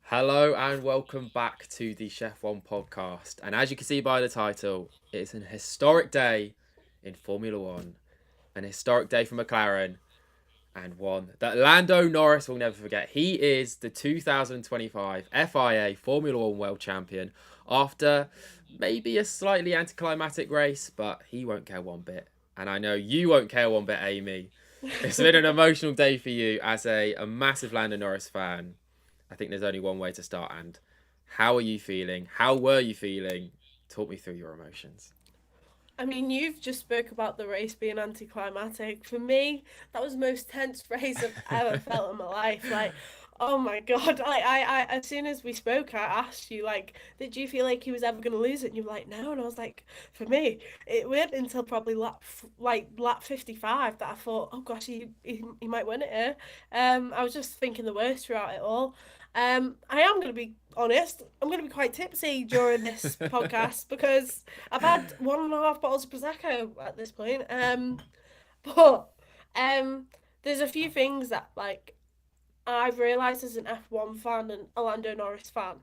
Hello and welcome back to the Chef One podcast. And as you can see by the title, it's an historic day in Formula One, an historic day for McLaren, and one that Lando Norris will never forget. He is the 2025 FIA Formula One World Champion after maybe a slightly anticlimactic race, but he won't care one bit. And I know you won't care one bit, Amy. It's been an emotional day for you as a massive Lando Norris fan. I think there's only one way to start. And how are you feeling? How were you feeling? Talk me through your emotions. I mean, you've just spoke about the race being anticlimactic. For me, that was the most tense race I've ever felt in my life. Like, oh my god! As soon as we spoke, I asked you, like, did you feel like he was ever going to lose it? And you were like, no. And I was like, for me, it went until probably lap 55 that I thought, oh gosh, he might win it here. I was just thinking the worst throughout it all. I am going to be honest. I'm going to be quite tipsy during this podcast because I've had 1.5 bottles of prosecco at this point. But um, there's a few things that I've realised as an F1 fan and a Lando Norris fan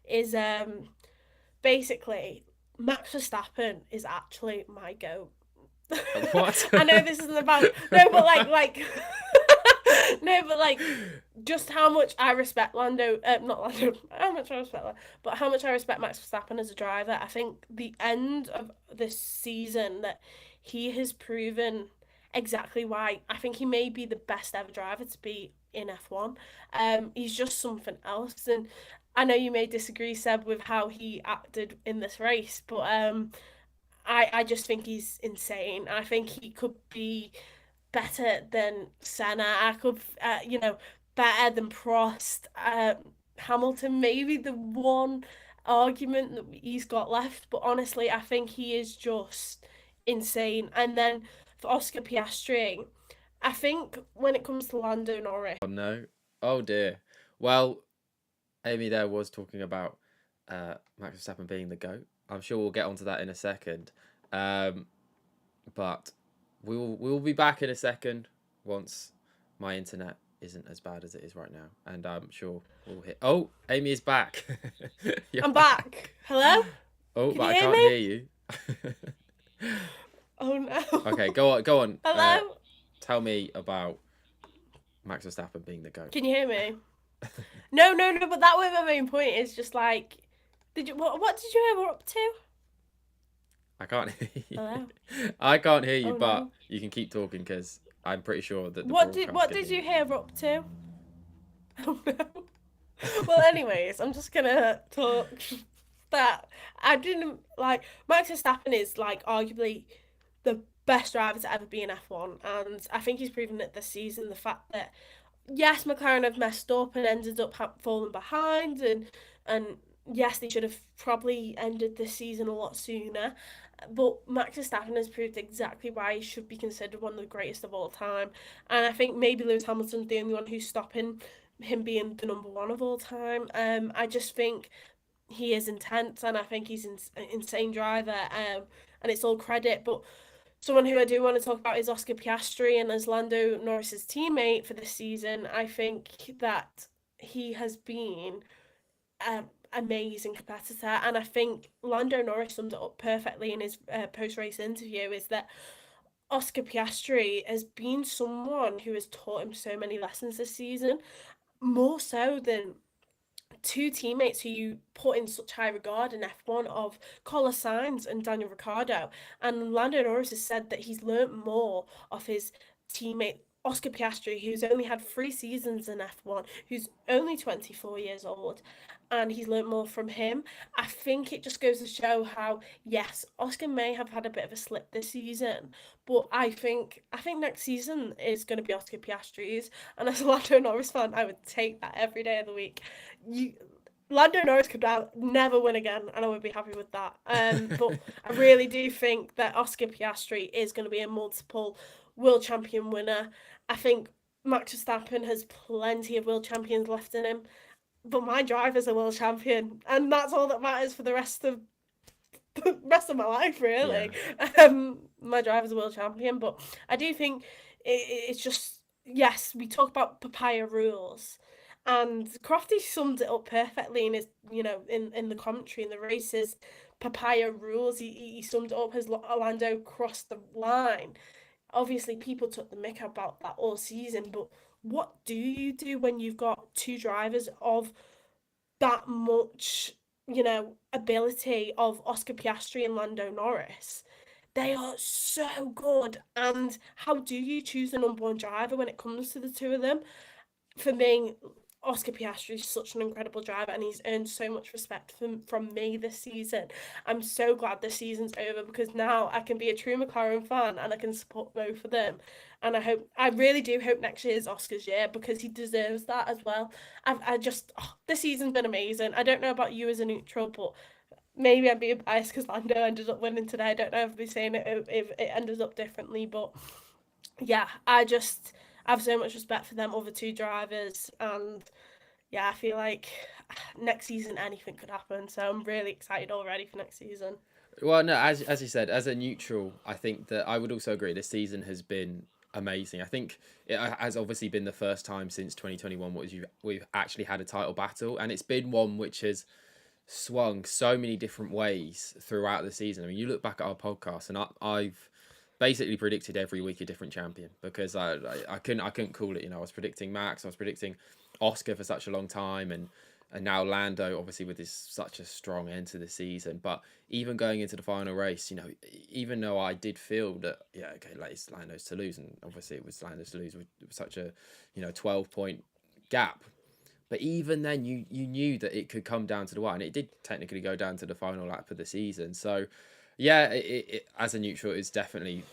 is basically Max Verstappen is actually my goat. What? I know this isn't about no, but no, but just how much I respect Lando, not Lando, how much I respect Lando, but how much I respect Max Verstappen as a driver. I think the end of this season that he has proven exactly why I think he may be the best ever driver to be in F1. He's just something else, and I know you may disagree, Seb, with how he acted in this race, but I just think he's insane. I think he could be better than Senna. I could, better than Prost. Hamilton, maybe the one argument that he's got left, but honestly, I think he is just insane. And then for Oscar Piastri, I think when it comes to Lando Norris, Oh no. Oh dear. Well, Amy there was talking about Max Verstappen being the GOAT. I'm sure we'll get onto that in a second. Um, but we will be back in a second once my internet isn't as bad as it is right now. And I'm sure we'll hit. Oh, Amy is back. You're I'm back. back. Hello? Oh, Can but you I hear can't me? hear you. Oh Okay, no. go on, go on. Hello? Tell me about Max Verstappen being the GOAT. Can you hear me? No, no, no, but that was my main point is just like what did you ever up to? I can't hear you. Hello? I can't hear you, Oh but no. you can keep talking because I'm pretty sure that the What did broadcast what can did hear you you. hear up to? Oh no. Well, anyways, I'm just gonna talk that I didn't like Max Verstappen is like arguably the best driver to ever be in F1, and I think he's proven it this season. The fact that yes, McLaren have messed up and ended up falling behind, and yes, they should have probably ended this season a lot sooner. But Max Verstappen has proved exactly why he should be considered one of the greatest of all time. And I think maybe Lewis Hamilton's the only one who's stopping him being the number one of all time. I just think he is intense, and I think he's an insane driver. And it's all credit. But someone who I do want to talk about is Oscar Piastri, and as Lando Norris's teammate for this season, I think that he has been an amazing competitor, and I think Lando Norris summed it up perfectly in his post-race interview. Is that Oscar Piastri has been someone who has taught him so many lessons this season, more so than two teammates who you put in such high regard in F1 of Carlos Sainz and Daniel Ricciardo. And Lando Norris has said that he's learnt more of his teammate Oscar Piastri, who's only had 3 seasons in F1, who's only 24 years old, and he's learnt more from him. I think it just goes to show how, yes, Oscar may have had a bit of a slip this season, but I think next season is going to be Oscar Piastri's, and as a Lando Norris fan, I would take that every day of the week. You Lando Norris could never win again, and I would be happy with that. But I really do think that Oscar Piastri is going to be a multiple world champion winner. I think Max Verstappen has plenty of world champions left in him, but my driver's a world champion, and that's all that matters for the rest of my life, Yeah. really. My driver's a world champion, but I do think it's just yes, we talk about papaya rules, And Crofty summed it up perfectly in his, in the commentary in the races. Papaya rules. He summed it up as Lando crossed the line. Obviously, people took the mick about that all season, but what do you do when you've got two drivers of that much, ability of Oscar Piastri and Lando Norris? They are so good. And how do you choose the number one driver when it comes to the two of them? For me, Oscar Piastri is such an incredible driver, and he's earned so much respect from me this season. I'm so glad this season's over because now I can be a true McLaren fan and I can support both of them. And I really do hope next year is Oscar's year because he deserves that as well. This season's been amazing. I don't know about you as a neutral, but maybe I'm being biased because Lando ended up winning today. I don't know if I'd be saying it if it ended up differently, but yeah, I have so much respect for them other two drivers, and yeah, I feel like next season anything could happen. So I'm really excited already for next season. Well, no, as you said, as a neutral, I think that I would also agree. This season has been amazing. I think it has obviously been the first time since 2021 we've actually had a title battle, and it's been one which has swung so many different ways throughout the season. I mean, you look back at our podcast, and I've basically predicted every week a different champion because I couldn't call it. You know, I was predicting Max, I was predicting Oscar for such a long time, and now Lando, obviously with his such a strong end to the season. But even going into the final race, you know, even though I did feel that okay, like it's Lando's to lose, and obviously it was Lando's to lose with such a 12-point gap. But even then, you knew that it could come down to the wire, and it did technically go down to the final lap of the season. So, yeah, as a neutral, it's definitely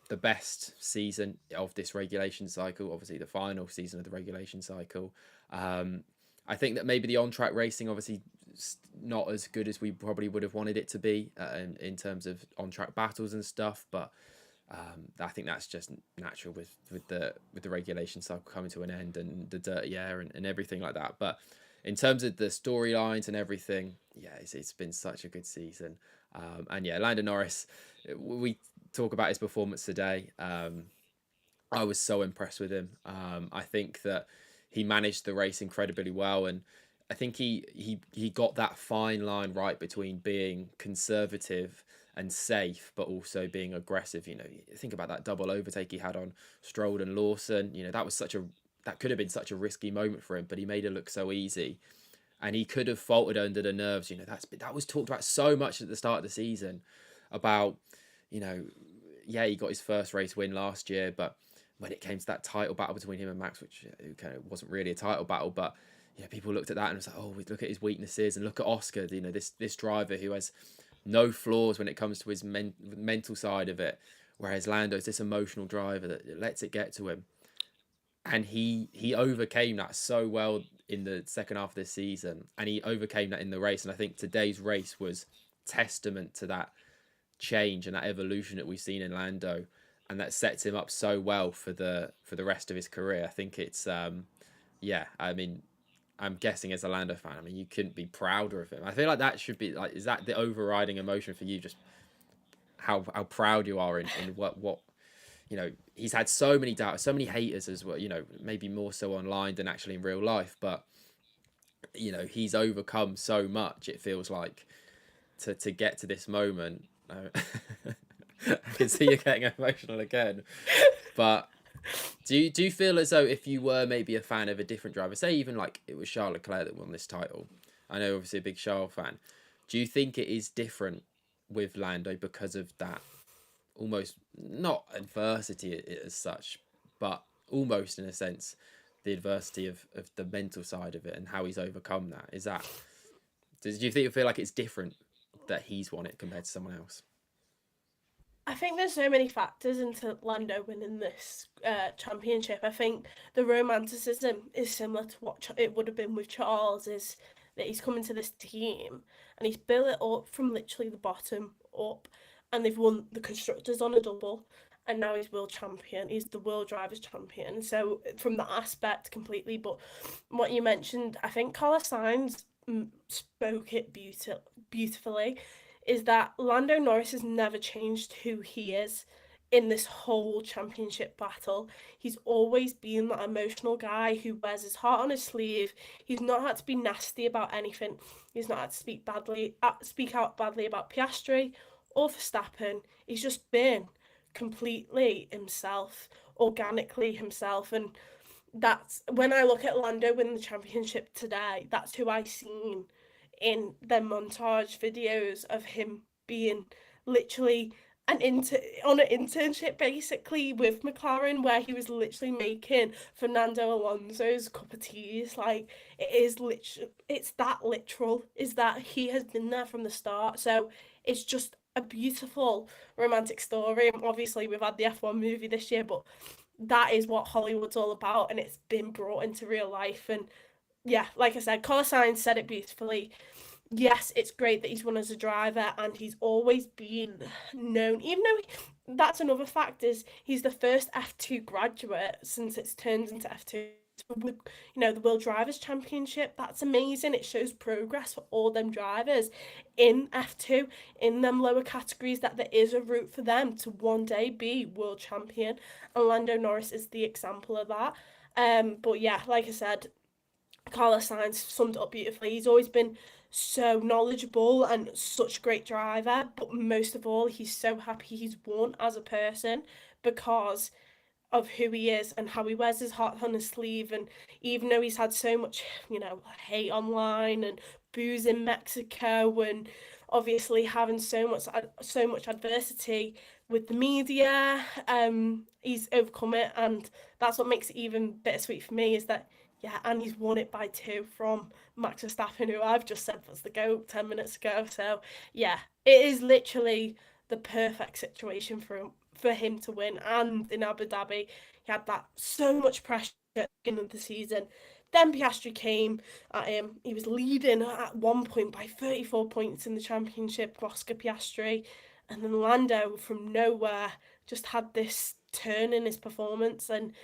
the best season of this regulation cycle. Obviously, the final season of the regulation cycle. I think that maybe the on-track racing, obviously, not as good as we probably would have wanted it to be in terms of on-track battles and stuff. But I think that's just natural with the regulation cycle coming to an end and the dirty air and everything like that. But in terms of the storylines and everything, yeah, it's been such a good season. And yeah, Lando Norris, we talk about his performance today. I was so impressed with him. I think that he managed the race incredibly well, and I think he got that fine line right between being conservative and safe, but also being aggressive. You know, think about that double overtake he had on Stroll and Lawson. You know, that could have been such a risky moment for him, but he made it look so easy, and he could have faltered under the nerves. You know, that was talked about so much at the start of the season about, you know, yeah, he got his first race win last year, but when it came to that title battle between him and Max, which kind of wasn't really a title battle, but people looked at that and was like, oh, we look at his weaknesses and look at Oscar, you know, this driver who has no flaws when it comes to his mental side of it, whereas Lando's this emotional driver that lets it get to him, and he overcame that so well in the second half of this season, and he overcame that in the race, and I think today's race was testament to that change and that evolution that we've seen in Lando, and that sets him up so well for the rest of his career. I think it's yeah, I mean, I'm guessing as a Lando fan, I mean, you couldn't be prouder of him. I feel like that should be like, is that the overriding emotion for you? Just how proud you are in what he's had so many doubts, so many haters as well. You know, maybe more so online than actually in real life, but he's overcome so much. It feels like to get to this moment. I can see you getting emotional again, but do you feel as though if you were maybe a fan of a different driver, say even like it was Charles Leclerc that won this title, I know obviously a big Charles fan, do you think it is different with Lando because of that almost not adversity as such, but almost in a sense the adversity of the mental side of it and how he's overcome that? Do you think you feel like it's different that he's won it compared to someone else? I think there's so many factors into Lando winning this championship. I think the romanticism is similar to what it would have been with Charles, is that he's coming to this team and he's built it up from literally the bottom up, and they've won the constructors on a double, and now he's world champion. He's the world drivers champion. So from that aspect, completely. But what you mentioned, I think Carlos Sainz spoke it beautifully, is that Lando Norris has never changed who he is. in this whole championship battle. He's always been that emotional guy who wears his heart on his sleeve. He's not had to be nasty about anything. He's not had to speak out badly about Piastri or Verstappen. He's just been completely himself, organically himself, and that's when I look at Lando win the championship today. That's who I seen in their montage videos of him being literally on an internship basically with McLaren, where he was literally making Fernando Alonso's cup of teas. Like, it is literally, it's that literal, is that he has been there from the start. So it's just a beautiful romantic story. Obviously we've had the F1 movie this year, but that is what Hollywood's all about, and it's been brought into real life. And yeah, like I said, Carlos Sainz said it beautifully. Yes, it's great that he's won as a driver, and he's always been known, even though that's another fact, is he's the first F2 graduate since it's turned into F2 with, the World Drivers' Championship. That's amazing. It shows progress for all them drivers in F2, in them lower categories, that there is a route for them to one day be world champion. And Lando Norris is the example of that. But yeah, like I said, Carlos Sainz summed it up beautifully. He's always been so knowledgeable and such a great driver, but most of all, he's so happy he's won as a person because of who he is and how he wears his heart on his sleeve. And even though he's had so much, hate online and booze in Mexico, and obviously having so much adversity with the media, he's overcome it, and that's what makes it even bittersweet for me, is that yeah, and he's won it by 2 from Max Verstappen, who I've just said was the GOAT 10 minutes ago. So yeah, it is literally the perfect situation for him to win. And in Abu Dhabi, he had that so much pressure at the beginning of the season. Then Piastri came at him. He was leading at one point by 34 points in the championship, Oscar Piastri. And then Lando, from nowhere, just had this turn in his performance, and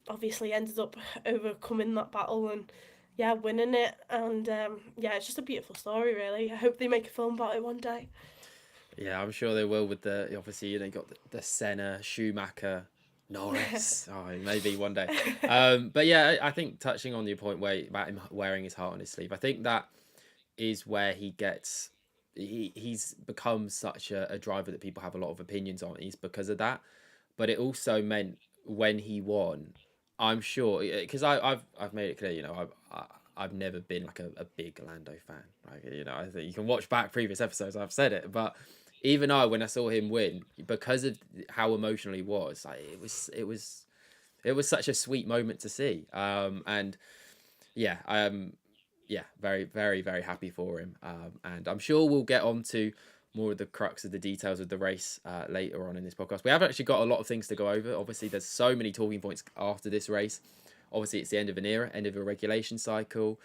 obviously ended up overcoming that battle and yeah, winning it. And yeah, it's just a beautiful story, really. I hope they make a film about it one day. Yeah, I'm sure they will with obviously they got the Senna, Schumacher, Norris. Oh, maybe one day. But yeah, I think touching on your point about him wearing his heart on his sleeve, I think that is where he's become such a driver that people have a lot of opinions on. He's because of that, but it also meant when he won, I'm sure, because I've made it clear, I've never been like a big Lando fan. Like, I think you can watch back previous episodes, I've said it, but even when I saw him win, because of how emotional he was, like, it was such a sweet moment to see. And yeah, yeah, very, very, very happy for him. And I'm sure we'll get on to more of the crux of the details of the race later on in this podcast. We have actually got a lot of things to go over. Obviously, there's so many talking points after this race. Obviously, it's the end of an era, end of a regulation cycle.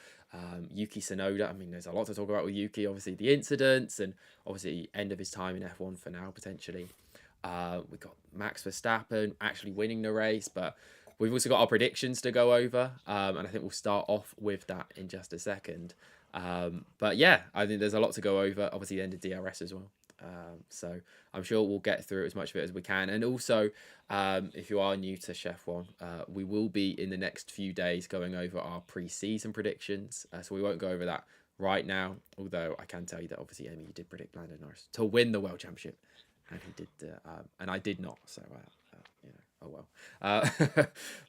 Yuki Tsunoda, I mean, there's a lot to talk about with Yuki. Obviously, the incidents, and obviously end of his time in F1 for now, potentially. We've got Max Verstappen actually winning the race, but we've also got our predictions to go over, and I think we'll start off with that in just a second. But yeah, I think there's a lot to go over. Obviously, the end of DRS as well. So I'm sure we'll get through as much of it as we can. And also, if you are new to Chef One, we will be in the next few days going over our pre-season predictions. So we won't go over that right now. Although I can tell you that obviously, Amy, you did predict Lando Norris to win the World Championship, and he did, and I did not. So oh well.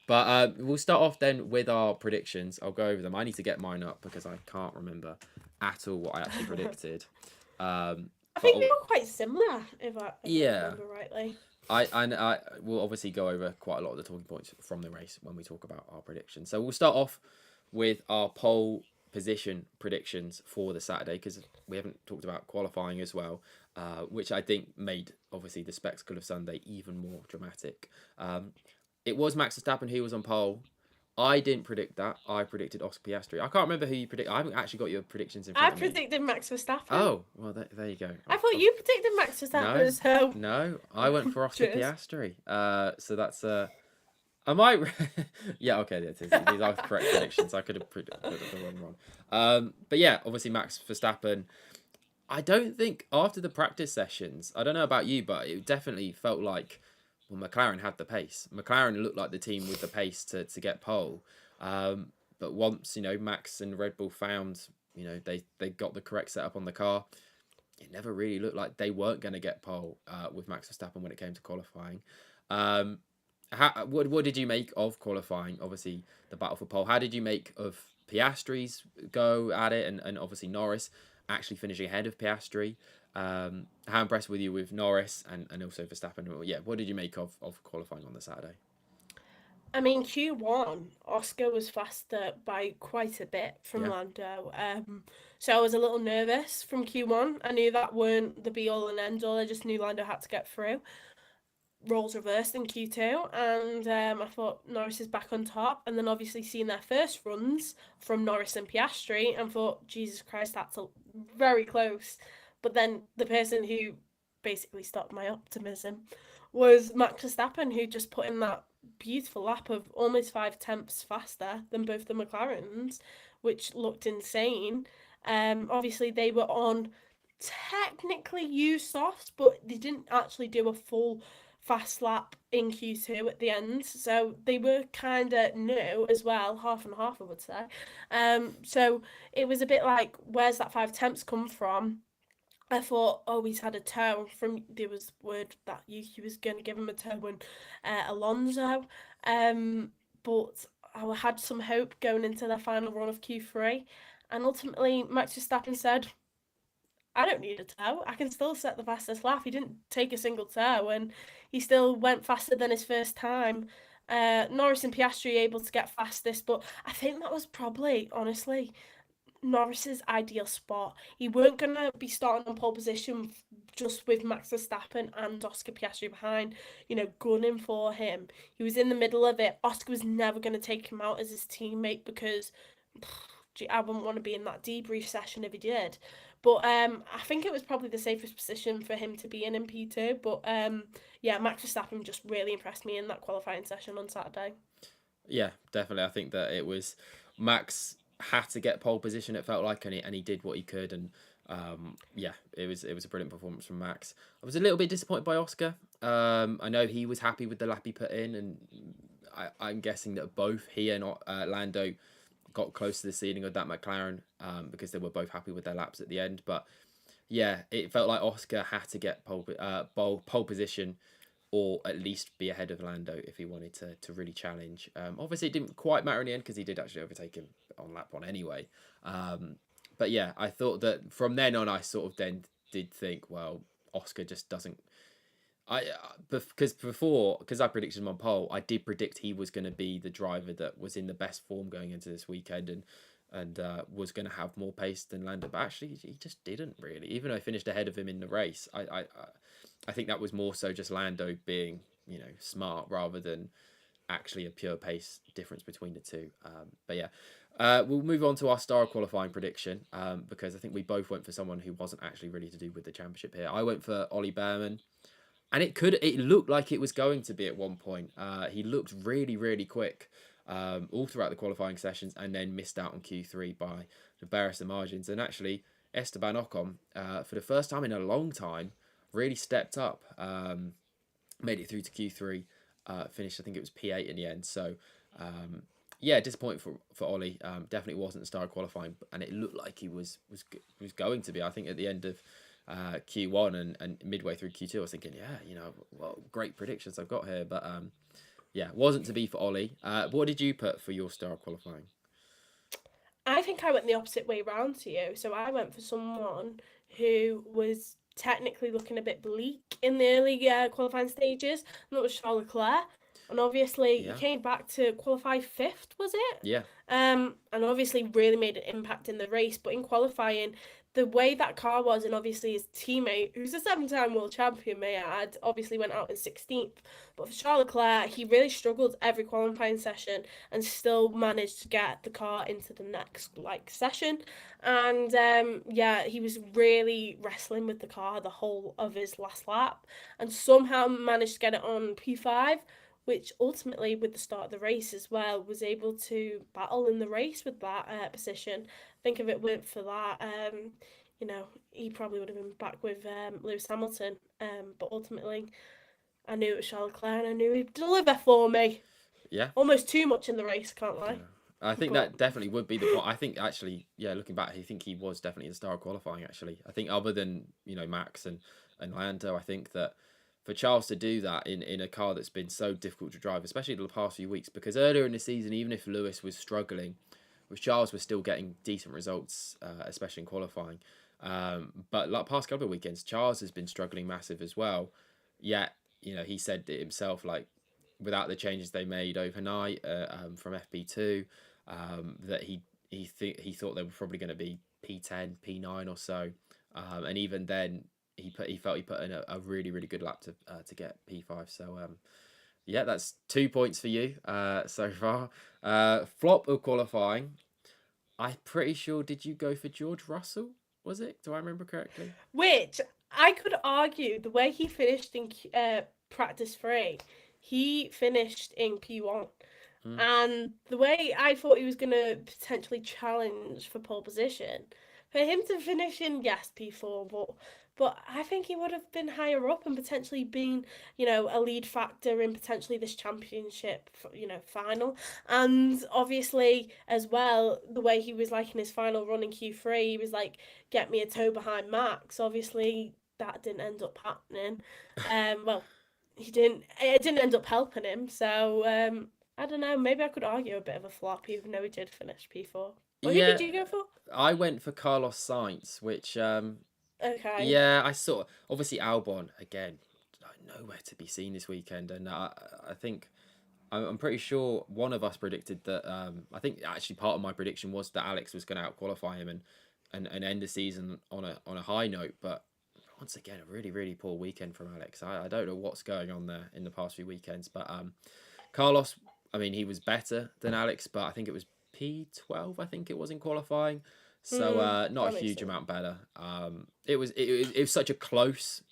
But we'll start off then with our predictions. I'll go over them. I need to get mine up because I can't remember at all what I actually predicted. I think they were quite similar, if I Yeah. remember rightly. I will obviously go over quite a lot of the talking points from the race when we talk about our predictions. So we'll start off with our pole position predictions for the Saturday, because we haven't talked about qualifying as well, which I think made obviously the spectacle of Sunday even more dramatic. It was Max Verstappen who was on pole. I didn't predict that. I predicted Oscar Piastri. I can't remember who you predicted. I haven't actually got your predictions in front of me. I predicted Max Verstappen. Oh, well, there you go. I thought you predicted Max Verstappen. No, I went for Oscar Piastri. So that's am I? Yeah, okay, these are correct predictions. I could have put the wrong one. But yeah, obviously Max Verstappen. I don't think after the practice sessions, I don't know about you, but it definitely felt like, well, McLaren had the pace. McLaren looked like the team with the pace to get pole. But once, Max and Red Bull found, they got the correct setup on the car, it never really looked like they weren't going to get pole with Max Verstappen when it came to qualifying. Um, what did you make of qualifying? Obviously, the battle for pole. How did you make of Piastri's go at it, and obviously Norris actually finishing ahead of Piastri? How impressed were you with Norris and also Verstappen? Yeah, what did you make of qualifying on the Saturday? I mean, Q1, Oscar was faster by quite a bit from Yeah, Lando. So I was a little nervous from Q1. I knew that weren't the be all and end all. I just knew Lando had to get through. Roles reversed in Q2, and I thought Norris is back on top. And then obviously seeing their first runs from Norris and Piastri, and thought, Jesus Christ, that's very close. But then the person who basically stopped my optimism was Max Verstappen, who just put in that beautiful lap of almost 5 tenths faster than both the McLarens, which looked insane. Obviously they were on technically used softs, but they didn't actually do a full fast lap in Q2 at the end. So they were kind of new as well, half and half, I would say. So it was a bit like, where's that 5 tenths come from? I thought, oh, he's had a tow from. There was word that Yuki was going to give him a tow and Alonso. But I had some hope going into the final run of Q3. And ultimately, Max Verstappen said, I don't need a tow. I can still set the fastest lap. He didn't take a single tow and he still went faster than his first time. Norris and Piastri able to get fastest, but I think that was probably, honestly, Norris's ideal spot. He weren't going to be starting on pole position just with Max Verstappen and Oscar Piastri behind, gunning for him. He was in the middle of it. Oscar was never going to take him out as his teammate because I wouldn't want to be in that debrief session if he did. But I think it was probably the safest position for him to be in P2. But yeah, Max Verstappen just really impressed me in that qualifying session on Saturday. yeah, definitely. I think that it was Max had to get pole position. It felt like, and he did what he could, and yeah, it was a brilliant performance from Max. I was a little bit disappointed by Oscar. I know he was happy with the lap he put in, and I'm guessing that both he and Lando got close to the ceiling of that McLaren because they were both happy with their laps at the end. But yeah, it felt like Oscar had to get pole position or at least be ahead of Lando if he wanted to really challenge. Obviously, it didn't quite matter in the end because he did actually overtake him on lap one anyway. But yeah, I thought that from then on, I sort of then did think, well, Oscar just doesn't. Because I predicted him on pole, I did predict he was going to be the driver that was in the best form going into this weekend and was going to have more pace than Lando. But actually, he just didn't really. Even though I finished ahead of him in the race, I think that was more so just Lando being smart rather than actually a pure pace difference between the two. But yeah, we'll move on to our star qualifying prediction because I think we both went for someone who wasn't actually really to do with the championship here. I went for Ollie Behrman. And it looked like it was going to be at one point. He looked really, really quick all throughout the qualifying sessions and then missed out on Q3 by the barest of margins. And actually, Esteban Ocon, for the first time in a long time, really stepped up, made it through to Q3, finished, I think it was P8 in the end. So, yeah, disappointing for Ollie. Definitely wasn't the star qualifying, and it looked like he was going to be. I think at the end of Q1 and midway through Q2, I was thinking, yeah, well, great predictions I've got here, but yeah, wasn't to be for Ollie. What did you put for your star qualifying? I think I went the opposite way round to you. So I went for someone who was technically looking a bit bleak in the early qualifying stages, and that was Charles Leclerc. And obviously, he Yeah, came back to qualify fifth, was it? yeah, And obviously really made an impact in the race. But in qualifying, the way that car was, and obviously his teammate, who's a 7-time world champion, may I add, obviously went out in 16th. But for Charles Leclerc, he really struggled every qualifying session and still managed to get the car into the next session. And yeah, he was really wrestling with the car the whole of his last lap, and somehow managed to get it on P5, which ultimately, with the start of the race as well, was able to battle in the race with that position. I think if it weren't for that, he probably would have been back with Lewis Hamilton. But ultimately, I knew it was Charles Leclerc and I knew he'd deliver for me. Yeah. Almost too much in the race, can't Yeah. lie. I think But that definitely would be the point. I think actually, yeah, looking back, I think he was definitely the star of qualifying. Actually, I think other than Max and Lando, I think that for Charles to do that in a car that's been so difficult to drive, especially the past few weeks, because earlier in the season, even if Lewis was struggling, with Charles was still getting decent results, especially in qualifying. But like past couple of weekends, Charles has been struggling massive as well. Yet, he said it himself, like without the changes they made overnight from FP2 that he thought they were probably going to be P10, P9 or so, and even then he felt he put in a really really good lap to get P5. So yeah, that's 2 points for you so far. Flop of qualifying. I'm pretty sure. Did you go for George Russell? Was it? Do I remember correctly? which I could argue the way he finished in practice 3, he finished in P1. Mm. And the way I thought he was going to potentially challenge for pole position, for him to finish in, yes, P4, but I think he would have been higher up and potentially been, a lead factor in potentially this championship, final. And obviously, as well, the way he was like in his final run in Q3, he was like, get me a toe behind Max. Obviously, that didn't end up happening. Well, he didn't. It didn't end up helping him. So I don't know. Maybe I could argue a bit of a flop, even though he did finish P4. But who Yeah, did you go for? I went for Carlos Sainz, which Okay. yeah, I saw obviously Albon again, like, nowhere to be seen this weekend, and I think I'm pretty sure one of us predicted that. I think actually part of my prediction was that Alex was going to outqualify him and end the season on a high note, but once again a really really poor weekend from Alex. I don't know what's going on there in the past few weekends, but Carlos, I mean he was better than Alex, but I think it was P12. I think it was in qualifying. So not a That makes huge sense. amount better. It was such a close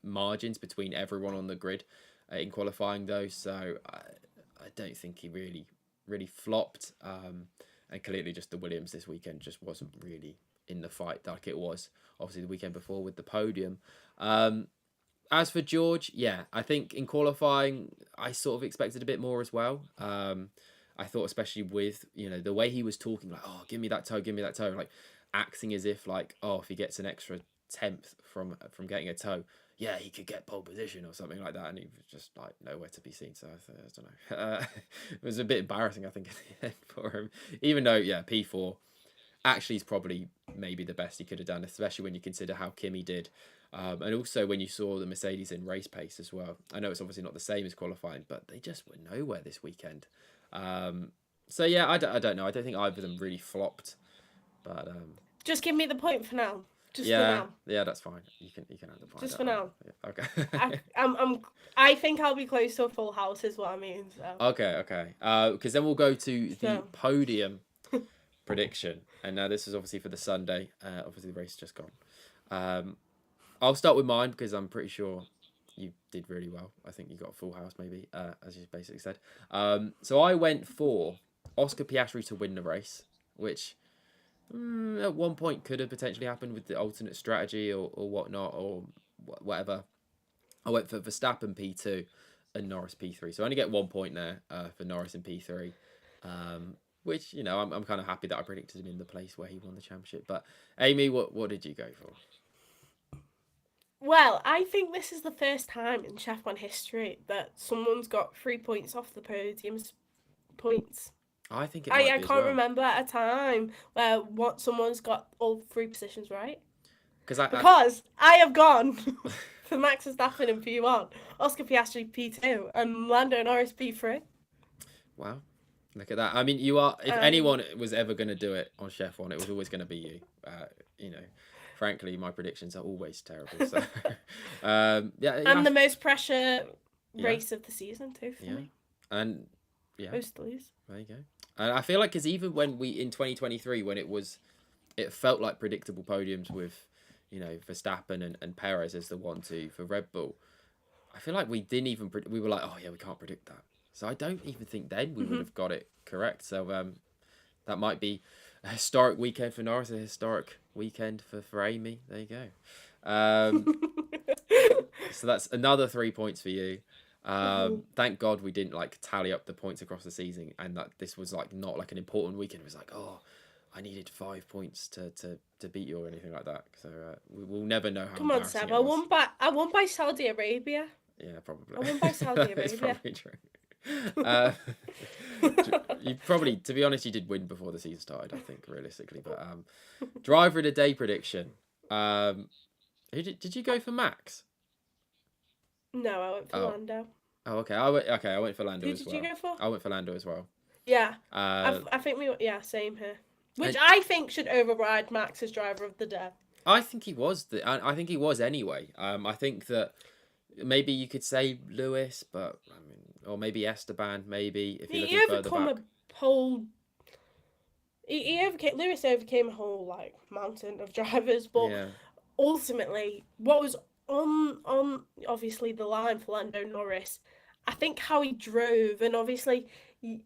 margins between everyone on the grid in qualifying though. So I don't think he really flopped. And clearly just the Williams this weekend just wasn't really in the fight like it was obviously the weekend before with the podium. As for George, yeah, I think in qualifying I sort of expected a bit more as well. I thought especially with the way he was talking, like, oh, give me that toe, like acting as if like, oh, if he gets an extra tenth from getting a toe, yeah, he could get pole position or something like that, and he was just like nowhere to be seen. So I don't know. It was a bit embarrassing, I think, at the end for him. Even though, yeah, P4 actually is probably maybe the best he could have done, especially when you consider how Kimi did. And also when you saw the Mercedes in race pace as well. I know it's obviously not the same as qualifying, but they just were nowhere this weekend. So yeah, I don't know. I don't think either of them really flopped, but Just give me the point for now. Just for yeah, now. yeah, that's fine. You can have the point. Just for now. Yeah, okay. I think I'll be close to a full house, is what I mean. So. Okay. Because then we'll go to the So. podium prediction, and now this is obviously for the Sunday. Obviously the race just gone. I'll start with mine because I'm pretty sure you did really well. I think you got a full house, maybe, as you basically said. So I went for Oscar Piastri to win the race, which at one point could have potentially happened with the alternate strategy or whatnot or whatever. I went for Verstappen P2 and Norris P3. So I only get 1 point there for Norris in P3. Which, I'm kind of happy that I predicted him in the place where he won the championship. But Amy, what did you go for? Well, I think this is the first time in Chef 1 history that someone's got 3 points off the podium's points. I think it might I be as can't well. remember a time where someone's got all 3 positions right. Because Because I have gone for Max Verstappen in P1, Oscar Piastri P2, and Lando Norris P3. wow, look at that. I mean, you are. If Um, anyone was ever going to do it on Chef One, it was always going to be you. You know, frankly, my predictions are always terrible. So, yeah, and the most pressure yeah, race of the season too for yeah, me. and yeah, Most to lose. there you go. And I feel like because even when we in 2023, when it felt like predictable podiums with, Verstappen and Perez as the 1-2 for Red Bull. I feel like we didn't even we were like, oh yeah, we can't predict that. So I don't even think then we would have got it correct. So that might be A historic weekend for Norris, a historic weekend for Amy. There you go. Um, so that's another 3 points for you. Thank God we didn't like tally up the points across the season, and that this was like not like an important weekend. It was like, oh, I needed 5 points to beat you or anything like that. So we'll never know how Come on, embarrassing Seb. it was. I won by Saudi Arabia. Yeah, probably. I won by Saudi It's Arabia. probably true. Uh, you probably, to be honest, you did win before the season started. I think realistically, but driver of the day prediction. Who did you go for Max? No, I went for Oh, Lando. oh, okay. I went for Lando Who as did you well. go for? I went for Lando as well. Yeah, Uh, I think yeah, same here. Which and I think should override Max as driver of the day. I think he was I think he was anyway. I think that maybe you could say Lewis, but I mean, or maybe Esteban, maybe if you're He looking further overcome back. a whole. He overcame Lewis overcame a whole like mountain of drivers, but Yeah, ultimately, what was on obviously the line for Lando Norris, I think how he drove, and obviously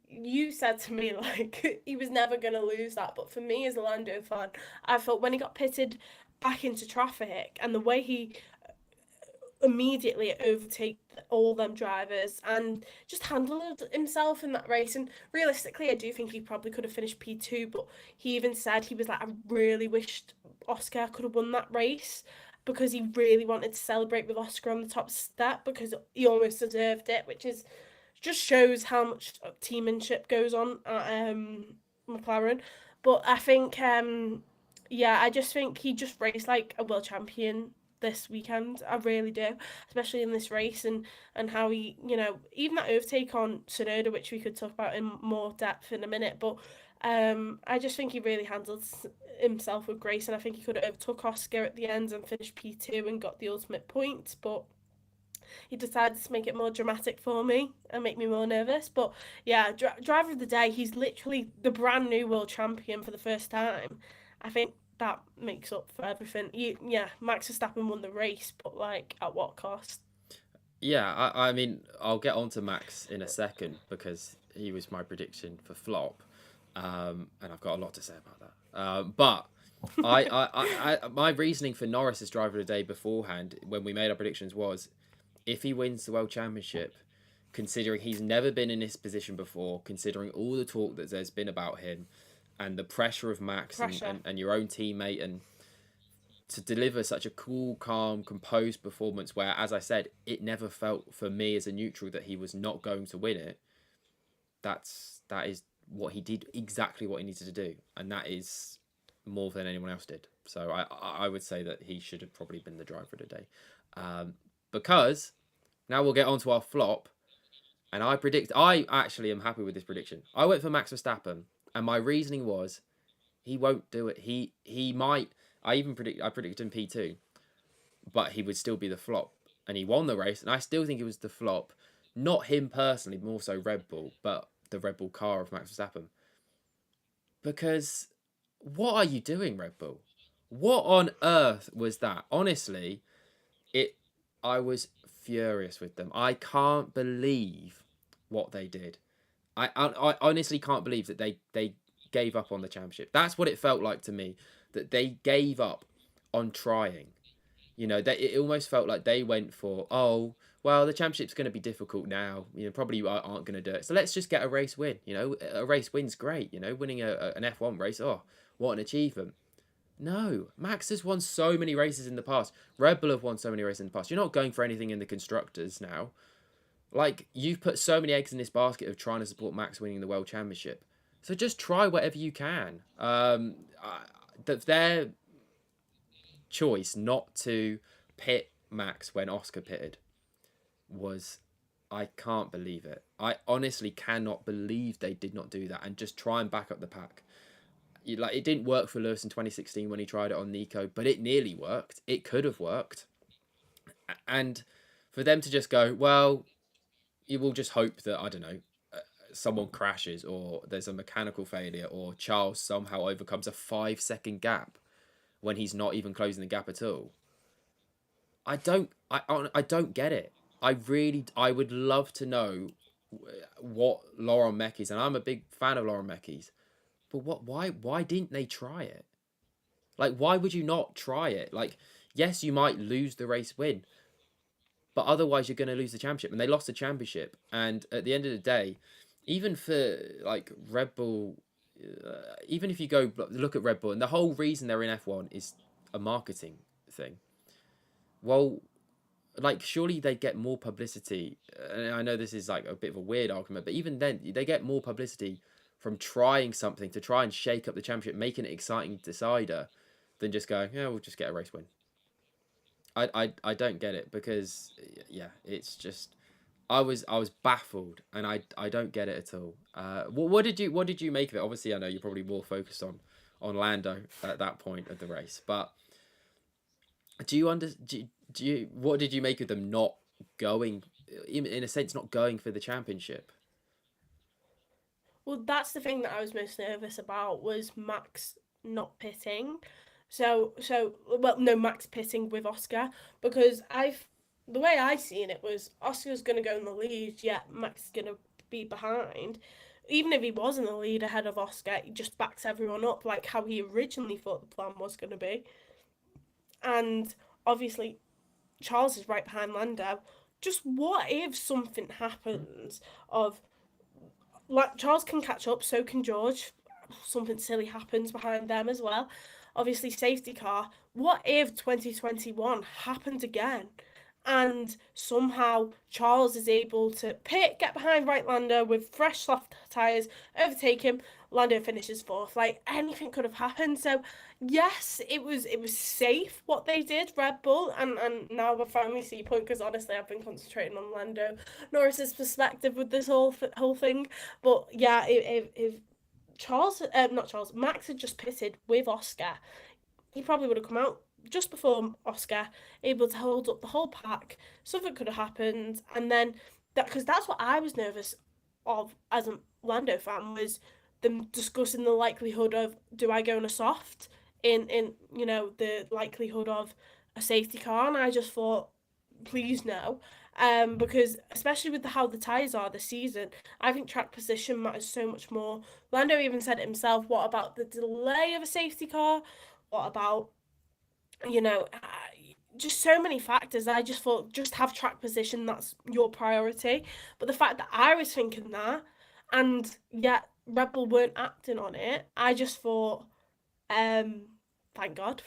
you said to me like he was never gonna lose that, but for me as a Lando fan, I felt when he got pitted back into traffic and the way he immediately overtake all them drivers and just handled himself in that race. And realistically, I do think he probably could have finished P2, but he even said he was like, I really wished Oscar could have won that race because he really wanted to celebrate with Oscar on the top step because he almost deserved it, which is just shows how much teammanship goes on at McLaren. But I think, yeah, I just think he just raced like a world champion this weekend. I really do, especially in this race and how he, even that overtake on Sonoda, which we could talk about in more depth in a minute. But I just think he really handled himself with grace, and I think he could have overtook Oscar at the end and finished P2 and got the ultimate point. But he decided to make it more dramatic for me and make me more nervous. But yeah, driver of the day, he's literally the brand new world champion for the first time. I think that makes up for everything. Yeah, Max Verstappen won the race, but like at what cost? yeah. I mean, I'll get on to Max in a second because he was my prediction for flop, and I've got a lot to say about that. But my reasoning for Norris's driver of the day beforehand when we made our predictions was if he wins the world championship, considering he's never been in this position before, considering all the talk that there's been about him and the pressure of Max and your own teammate, and to deliver such a cool, calm, composed performance where, as I said, it never felt for me as a neutral that he was not going to win it. That is what he did, exactly what he needed to do, and that is more than anyone else did. So I would say that he should have probably been the driver of the day, because now we'll get on to our flop, and I actually am happy with this prediction. I went for Max Verstappen, and my reasoning was he won't do it. He might. I predicted him P2, but he would still be the flop, and he won the race, and I still think it was the flop. Not him personally, more so Red Bull, but the Red Bull car of Max Verstappen. Because what are you doing, Red Bull? What on earth was that? Honestly, it. I was furious with them. I can't believe what they did. I honestly can't believe that they gave up on the championship. That's what it felt like to me. That they gave up on trying. It almost felt like they went for, oh, well, the championship's going to be difficult now. Probably aren't going to do it. So let's just get a race win. A race win's great. Winning an F1 race, oh, what an achievement. No, Max has won so many races in the past. Red Bull have won so many races in the past. You're not going for anything in the constructors now. Like, you've put so many eggs in this basket of trying to support Max winning the World Championship. So just try whatever you can. Their choice not to pit Max when Oscar pitted was... I can't believe it. I honestly cannot believe they did not do that and just try and back up the pack. It didn't work for Lewis in 2016 when he tried it on Nico, but it nearly worked. It could have worked. And for them to just go, well, you will just hope that, I don't know, someone crashes or there's a mechanical failure or Charles somehow overcomes a 5-second gap when he's not even closing the gap at all. I don't get it. I would love to know what Laurent Mekies, and I'm a big fan of Laurent Mekies, But what? Why didn't they try it? Like, why would you not try it? Like, yes, you might lose the race win, but otherwise you're going to lose the championship. And they lost the championship. And at the end of the day, even for like Red Bull, even if you go look at Red Bull, and the whole reason they're in F1 is a marketing thing. Well, like surely they get more publicity. And I know this is like a bit of a weird argument, but even then, they get more publicity from trying something to try and shake up the championship, making it exciting decider, than just going, yeah, we'll just get a race win. I don't get it because yeah, it's just I was baffled and I don't get it at all. What did you make of it? Obviously, I know you're probably more focused on Lando at that point of the race, but do you what did you make of them not going in a sense not going for the championship? Well, that's the thing that I was most nervous about was Max not pitting. Well, no, Max pitting with Oscar because the way I seen it was Oscar's gonna go in the lead, yet Max is gonna be behind. Even if he was in the lead ahead of Oscar, he just backs everyone up like how he originally thought the plan was gonna be. And obviously, Charles is right behind Lando. Just what if something happens of like Charles can catch up, so can George. Something silly happens behind them as well. Obviously, safety car. What if 2021 happened again? And somehow Charles is able to pit, get behind right Lando with fresh soft tyres, overtake him. Lando finishes fourth. Like anything could have happened. So yes, it was safe what they did, Red Bull, and now I finally see your point because honestly I've been concentrating on Lando Norris's perspective with this whole thing. But yeah, if Charles, not Charles, Max had just pitted with Oscar, he probably would have come out just before Oscar, able to hold up the whole pack. Something could have happened, and then that because that's what I was nervous of as a Lando fan was them discussing the likelihood of do I go in a soft in the likelihood of a safety car, and I just thought please no. Because especially with how the tyres are this season, I think track position matters so much more. Lando even said it himself. What about the delay of a safety car? What about you know, just so many factors. I just thought, just have track position, that's your priority. But the fact that I was thinking that, and yet Red Bull weren't acting on it, I just thought, um, thank God,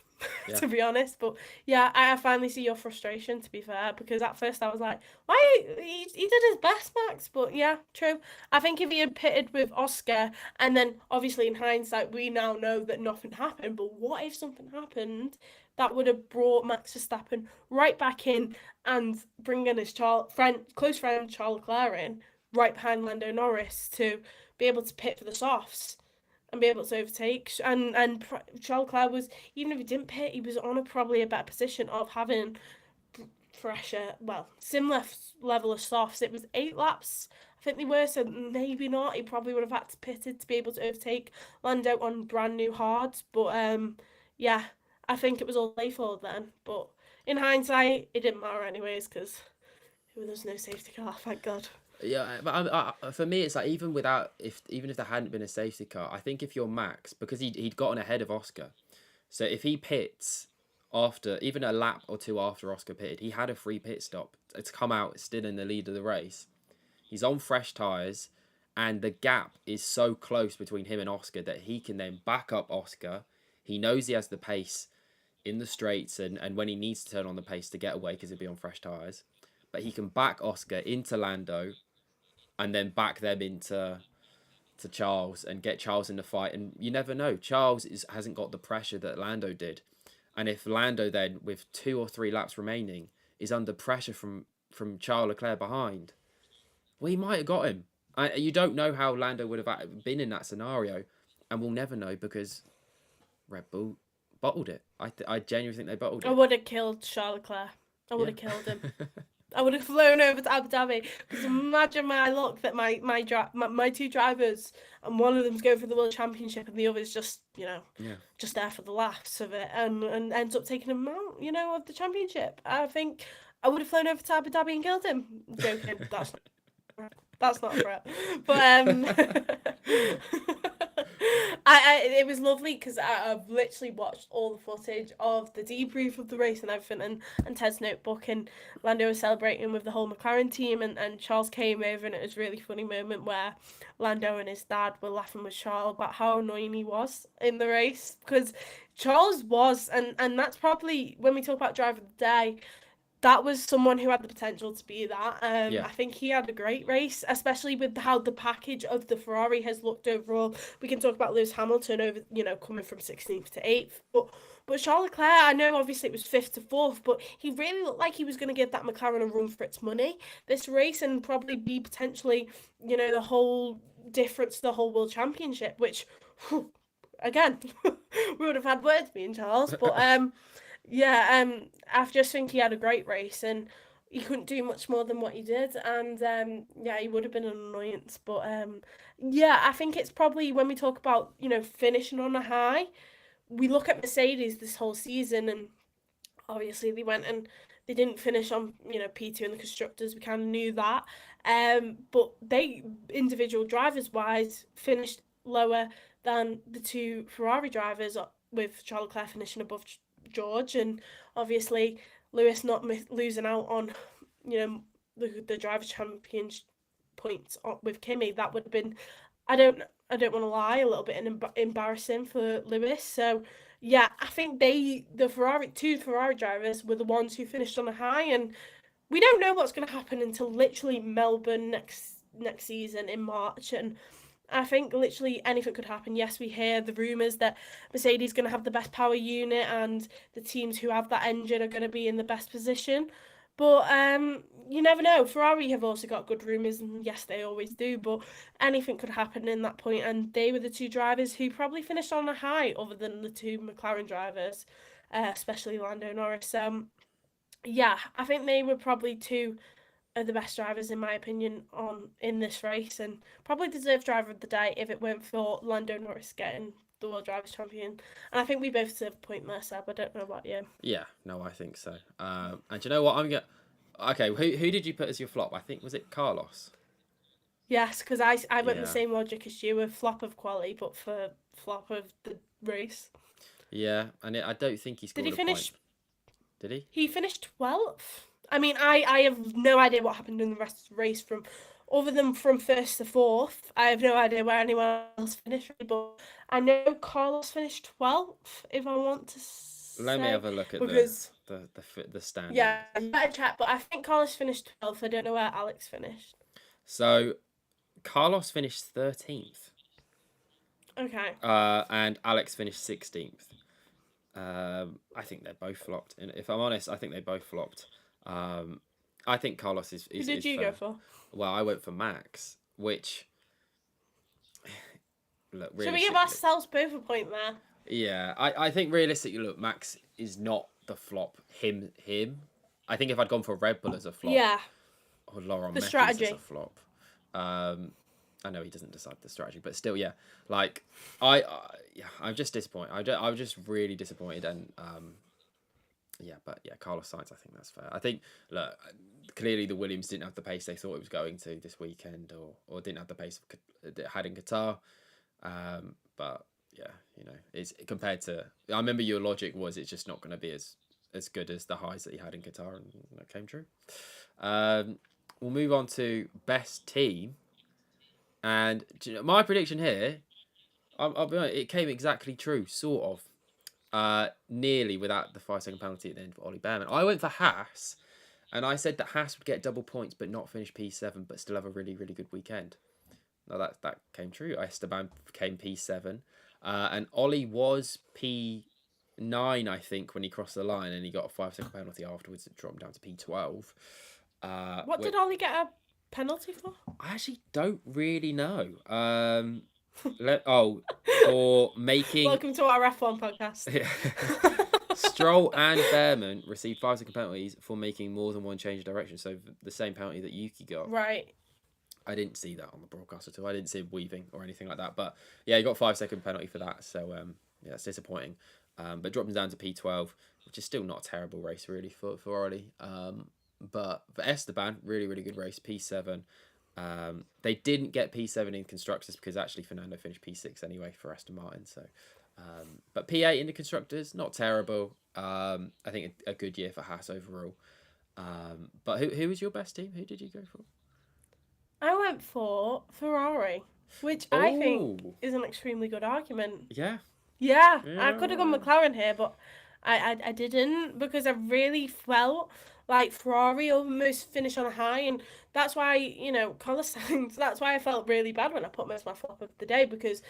Yeah. to be honest. But yeah, I finally see your frustration, to be fair, because at first I was like, why? He did his best, Max. But yeah, true. I think if he had pitted with Oscar, and then obviously in hindsight, we now know that nothing happened. But what if something happened? That would have brought Max Verstappen right back in and bringing his close friend Charles Leclerc in right behind Lando Norris to be able to pit for the softs and be able to overtake. And Charles Leclerc was, even if he didn't pit, he was on probably a better position of having fresher, well, similar level of softs. It was 8 laps, I think they were, so maybe not. He probably would have had to pit it to be able to overtake Lando on brand new hards. But yeah, I think it was all their fault then. But in hindsight, it didn't matter anyways because there was no safety car, thank God. Yeah, but for me, it's like even if there hadn't been a safety car, I think if you're Max, because he'd gotten ahead of Oscar, so if he pits after even a lap or two after Oscar pitted, he had a free pit stop to come out still in the lead of the race. He's on fresh tyres, and the gap is so close between him and Oscar that he can then back up Oscar. He knows he has the pace in the straights and when he needs to turn on the pace to get away because he'll be on fresh tyres. But he can back Oscar into Lando and then back them into Charles and get Charles in the fight. And you never know. Hasn't got the pressure that Lando did. And if Lando then, with 2 or 3 laps remaining, is under pressure from Charles Leclerc behind, well, he might have got him. You don't know how Lando would have been in that scenario, and we'll never know because Red Bull bottled it. I genuinely think they bottled I it. would have killed Charles Leclerc. I would have Yeah. killed him. I would have flown over to Abu Dhabi because imagine my luck that my two drivers and one of them's going for the world championship and the other's just Yeah. just there for the laughs of it and ends up taking him out of the championship. I think I would have flown over to Abu Dhabi and killed him. Joking, that's not a threat. But It was lovely because I've literally watched all the footage of the debrief of the race and everything, and Ted's notebook, and Lando was celebrating with the whole McLaren team, and Charles came over, and it was a really funny moment where Lando and his dad were laughing with Charles about how annoying he was in the race, because Charles was, and that's probably, when we talk about driver of the day, that was someone who had the potential to be that. Yeah. I think he had a great race, especially with how the package of the Ferrari has looked overall. We can talk about Lewis Hamilton over, coming from 16th to 8th, but Charles Leclerc, I know obviously it was 5th to 4th, but he really looked like he was going to give that McLaren a run for its money this race, and probably be potentially, the whole difference to the whole World Championship, which, whew, again, we would have had words, me and Charles, but yeah, I just think he had a great race, and he couldn't do much more than what he did, and yeah, he would have been an annoyance. But yeah, I think it's probably, when we talk about, finishing on a high, we look at Mercedes this whole season, and obviously they went and they didn't finish on, P2 in the constructors. We kind of knew that. But they, individual drivers wise, finished lower than the two Ferrari drivers, with Charles Leclerc finishing above George, and obviously Lewis not losing out on, the drivers' championship points with Kimi. That would have been, I don't want to lie, a little bit embarrassing for Lewis. So yeah, I think the two Ferrari drivers were the ones who finished on a high, and we don't know what's going to happen until literally Melbourne next season in March, and I think literally anything could happen. Yes, we hear the rumours that Mercedes is going to have the best power unit, and the teams who have that engine are going to be in the best position. But you never know. Ferrari have also got good rumours, and yes, they always do. But anything could happen in that point, and they were the two drivers who probably finished on a high, other than the two McLaren drivers, especially Lando Norris. Yeah, I think they were probably two are the best drivers in my opinion in this race, and probably deserve driver of the day if it weren't for Lando Norris getting the World Drivers' Champion. And I think we both deserve a point there, Seb. I don't know about you. Yeah, no, I think so. And do you know what? Okay, who did you put as your flop? I think, was it Carlos? Yes, because I went the Yeah. same logic as you, with flop of quality, but for flop of the race. Yeah, and I don't think he Did scored he a point. finish? Did he? He finished 12th. I mean, I have no idea what happened in the rest of the race, other than from first to fourth. I have no idea where anyone else finished, but I know Carlos finished 12th, if I want to Let me say, have a look at because the standings. yeah, you better check. But I think Carlos finished 12th. I don't know where Alex finished. So Carlos finished 13th. Okay. And Alex finished 16th. I think they're both flopped. And if I'm honest, I think they both flopped. I think Carlos is Who did you fair. go for? Well, I went for Max, which look, Should we give ourselves both a point there? Yeah, I think realistically, look, Max is not the flop. Him. I think if I'd gone for Red Bull as a flop, Yeah. or Laurent The Mekies strategy. as a flop, I know he doesn't decide the strategy, but still, yeah. Like I'm just disappointed. I was just really disappointed, and yeah, but yeah, Carlos Sainz, I think that's fair. I think, look, clearly the Williams didn't have the pace they thought it was going to this weekend, or didn't have the pace it had in Qatar. But yeah, it's compared to. I remember your logic was it's just not going to be as good as the highs that he had in Qatar, and that came true. We'll move on to best team, and my prediction here, I'll be honest, it came exactly true, sort of. Nearly without the 5-second penalty at the end for Ollie Behrman. I went for Haas, and I said that Haas would get double points but not finish P7, but still have a really, really good weekend. Now that came true. Esteban came P7, and Ollie was P9, I think, when he crossed the line, and he got a 5-second penalty afterwards. It dropped him down to P12. What did Ollie get a penalty for? I actually don't really know. For making. Welcome to our F1 podcast. Stroll and Behrman received 5-second penalties for making more than one change of direction. So the same penalty that Yuki got. Right. I didn't see that on the broadcast at all. I didn't see him weaving or anything like that. But yeah, he got a 5-second penalty for that. So yeah, it's disappointing. But dropped him down to P12, which is still not a terrible race really for Ollie. But for Esteban, really, really good race, P7. They didn't get P7 in constructors because actually Fernando finished P6 anyway for Aston Martin. So, but P8 in the constructors, not terrible. I think a good year for Haas overall. But who was your best team? Who did you go for? I went for Ferrari, which I think Oh, is an extremely good argument. yeah, Yeah, I could have gone yeah, McLaren here, but I didn't because I really felt like Ferrari almost finished on a high, and that's why, Carlos Sainz, that's why I felt really bad when I put him as my flop of the day because,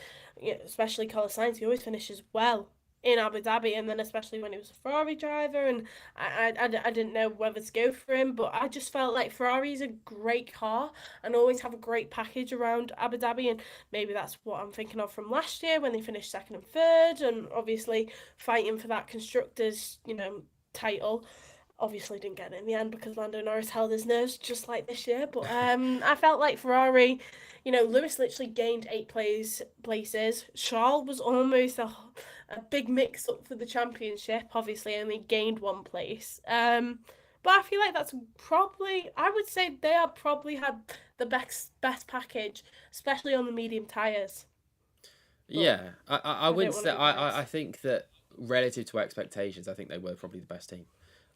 especially Carlos Sainz, he always finishes well in Abu Dhabi, and then especially when he was a Ferrari driver, and I didn't know whether to go for him, but I just felt like Ferrari is a great car and always have a great package around Abu Dhabi, and maybe that's what I'm thinking of from last year when they finished second and third, and obviously fighting for that constructors, title. Obviously didn't get it in the end because Lando Norris held his nerves just like this year. But I felt like Ferrari, Lewis literally gained 8 places. Charles was almost a big mix up for the championship. Obviously, only gained 1 place. But I feel like that's probably, I would say they have probably had the best package, especially on the medium tyres. But yeah. I I don't wouldn't want to say. be I biased. think that relative to expectations, I think they were probably the best team.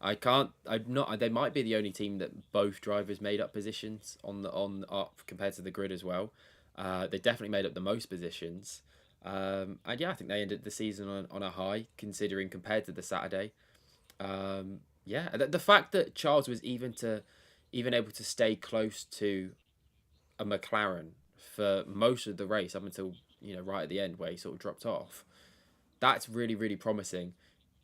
I can't. I'm not. They might be the only team that both drivers made up positions on up compared to the grid as well. They definitely made up the most positions. And yeah, I think they ended the season on a high, considering compared to the Saturday. Yeah, the fact that Charles was even able to stay close to a McLaren for most of the race up until right at the end where he sort of dropped off. That's really really promising.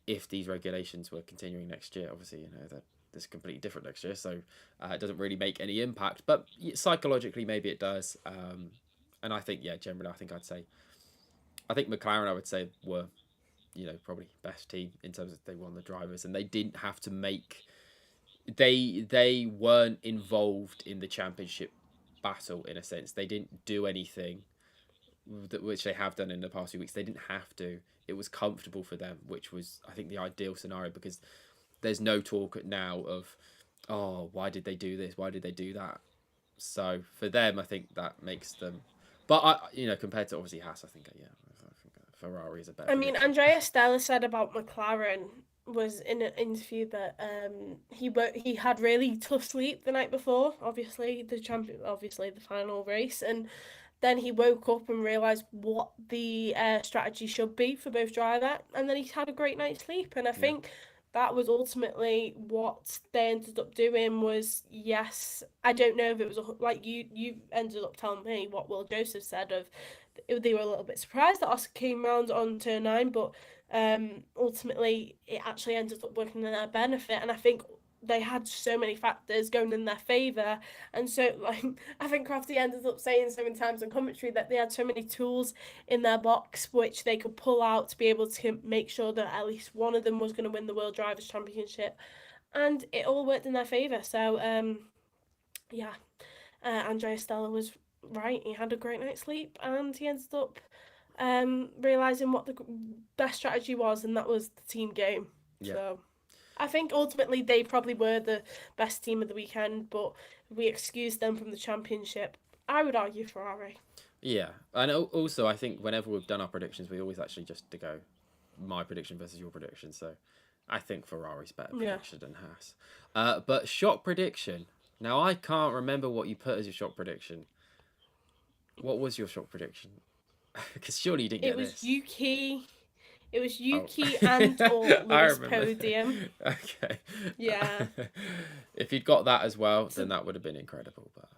If these regulations were continuing next year, obviously that this completely different next year, so it doesn't really make any impact. But psychologically, maybe it does. And I think generally, I think McLaren, I would say, were probably best team in terms of they won the drivers and they didn't have to make they weren't involved in the championship battle in a sense. They didn't do anything which they have done in the past few weeks. They didn't have to. It was comfortable for them, which was I think the ideal scenario because there's no talk now of why did they do this? Why did they do that? So for them, I think that makes them. But compared to obviously Haas, I think Ferrari is a better I mean, prediction. Andrea Stella said about McLaren was in an interview that he had really tough sleep the night before, obviously the final race, and then he woke up and realised what the strategy should be for both driver, and then he had a great night's sleep, and I Yeah, think that was ultimately what they ended up doing was yes, I don't know if it was like you ended up telling me what Will Joseph said of they were a little bit surprised that Oscar came round on turn 9, but ultimately it actually ended up working in their benefit, and I think they had so many factors going in their favour, and so like I think Crafty ended up saying so many times in commentary that they had so many tools in their box which they could pull out to be able to make sure that at least one of them was going to win the World Drivers' Championship, and it all worked in their favour. So yeah, Andrea Stella was right. He had a great night's sleep, and he ended up realizing what the best strategy was, and that was the team game. yeah, So I think ultimately they probably were the best team of the weekend, but we excused them from the championship. I would argue Ferrari. yeah. And also, I think whenever we've done our predictions, we always actually just to go my prediction versus your prediction. So I think Ferrari's better Yeah. prediction than Haas. But shock prediction. Now I can't remember what you put as your shock prediction. What was your shock prediction? Because surely you didn't It get was this. Yuki. It was Oh, Yuki and or I Lewis remember. podium. Okay. Yeah. If you'd got that as well, then So that would have been incredible. But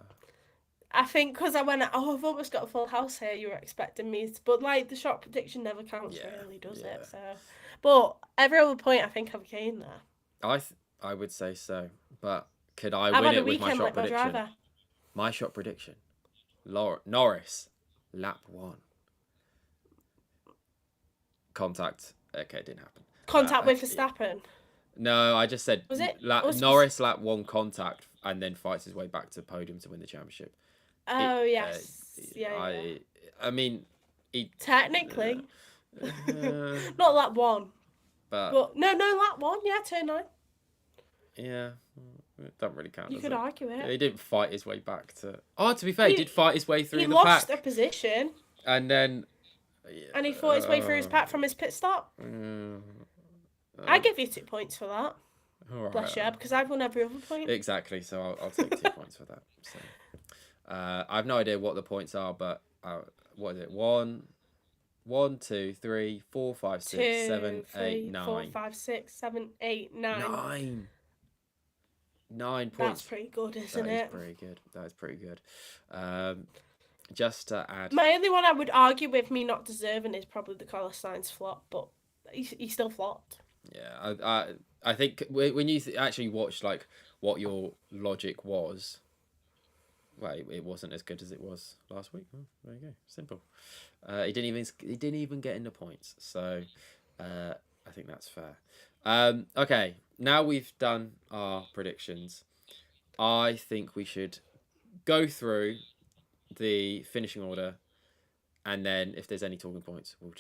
I think because I went, oh, I've almost got a full house here. You were expecting me, but like the shot prediction never counts, yeah, really, does yeah. it? So, but every other point, I think I've gained there. I would say so. But could I I've win had a it with my weekend shot like my prediction? driver. My shot prediction. Norris, lap 1. Contact. Okay, it didn't happen. Contact with Yeah. Verstappen. No, I just said Was it? Was Norris lap 1 contact and then fights his way back to podium to win the championship. It, Oh yes, yeah, yeah. I mean, he, Technically, uh, not lap 1, but but no, lap 1. Yeah, turn 9. yeah, It doesn't really count, You does could it? argue it. He didn't fight his way back to. Oh, to be fair, he did fight his way through He the lost pack, a position, and then. and he fought his way through his pack from his pit stop. I give you 2 points for that. All Bless right. you, because I've won every other point. Exactly. So I'll take 2 points for that. So, I have no idea what the points are, but what is it? 1, 2, 3, 4, 5, 6, 7, 8, 9. 4, 5, 6, 7, 8, 9. 9 points. That's pretty good, isn't it? That is pretty good. That is pretty good. Just to add, my only one I would argue with me not deserving is probably the Carlos Sainz flop, but he still flopped. Yeah, I think when you actually watch like what your logic was, well, it wasn't as good as it was last week. Oh, there you go, simple. He didn't even get into points, so I think that's fair. Okay, now we've done our predictions. I think we should go through the finishing order, and then if there's any talking points, we'll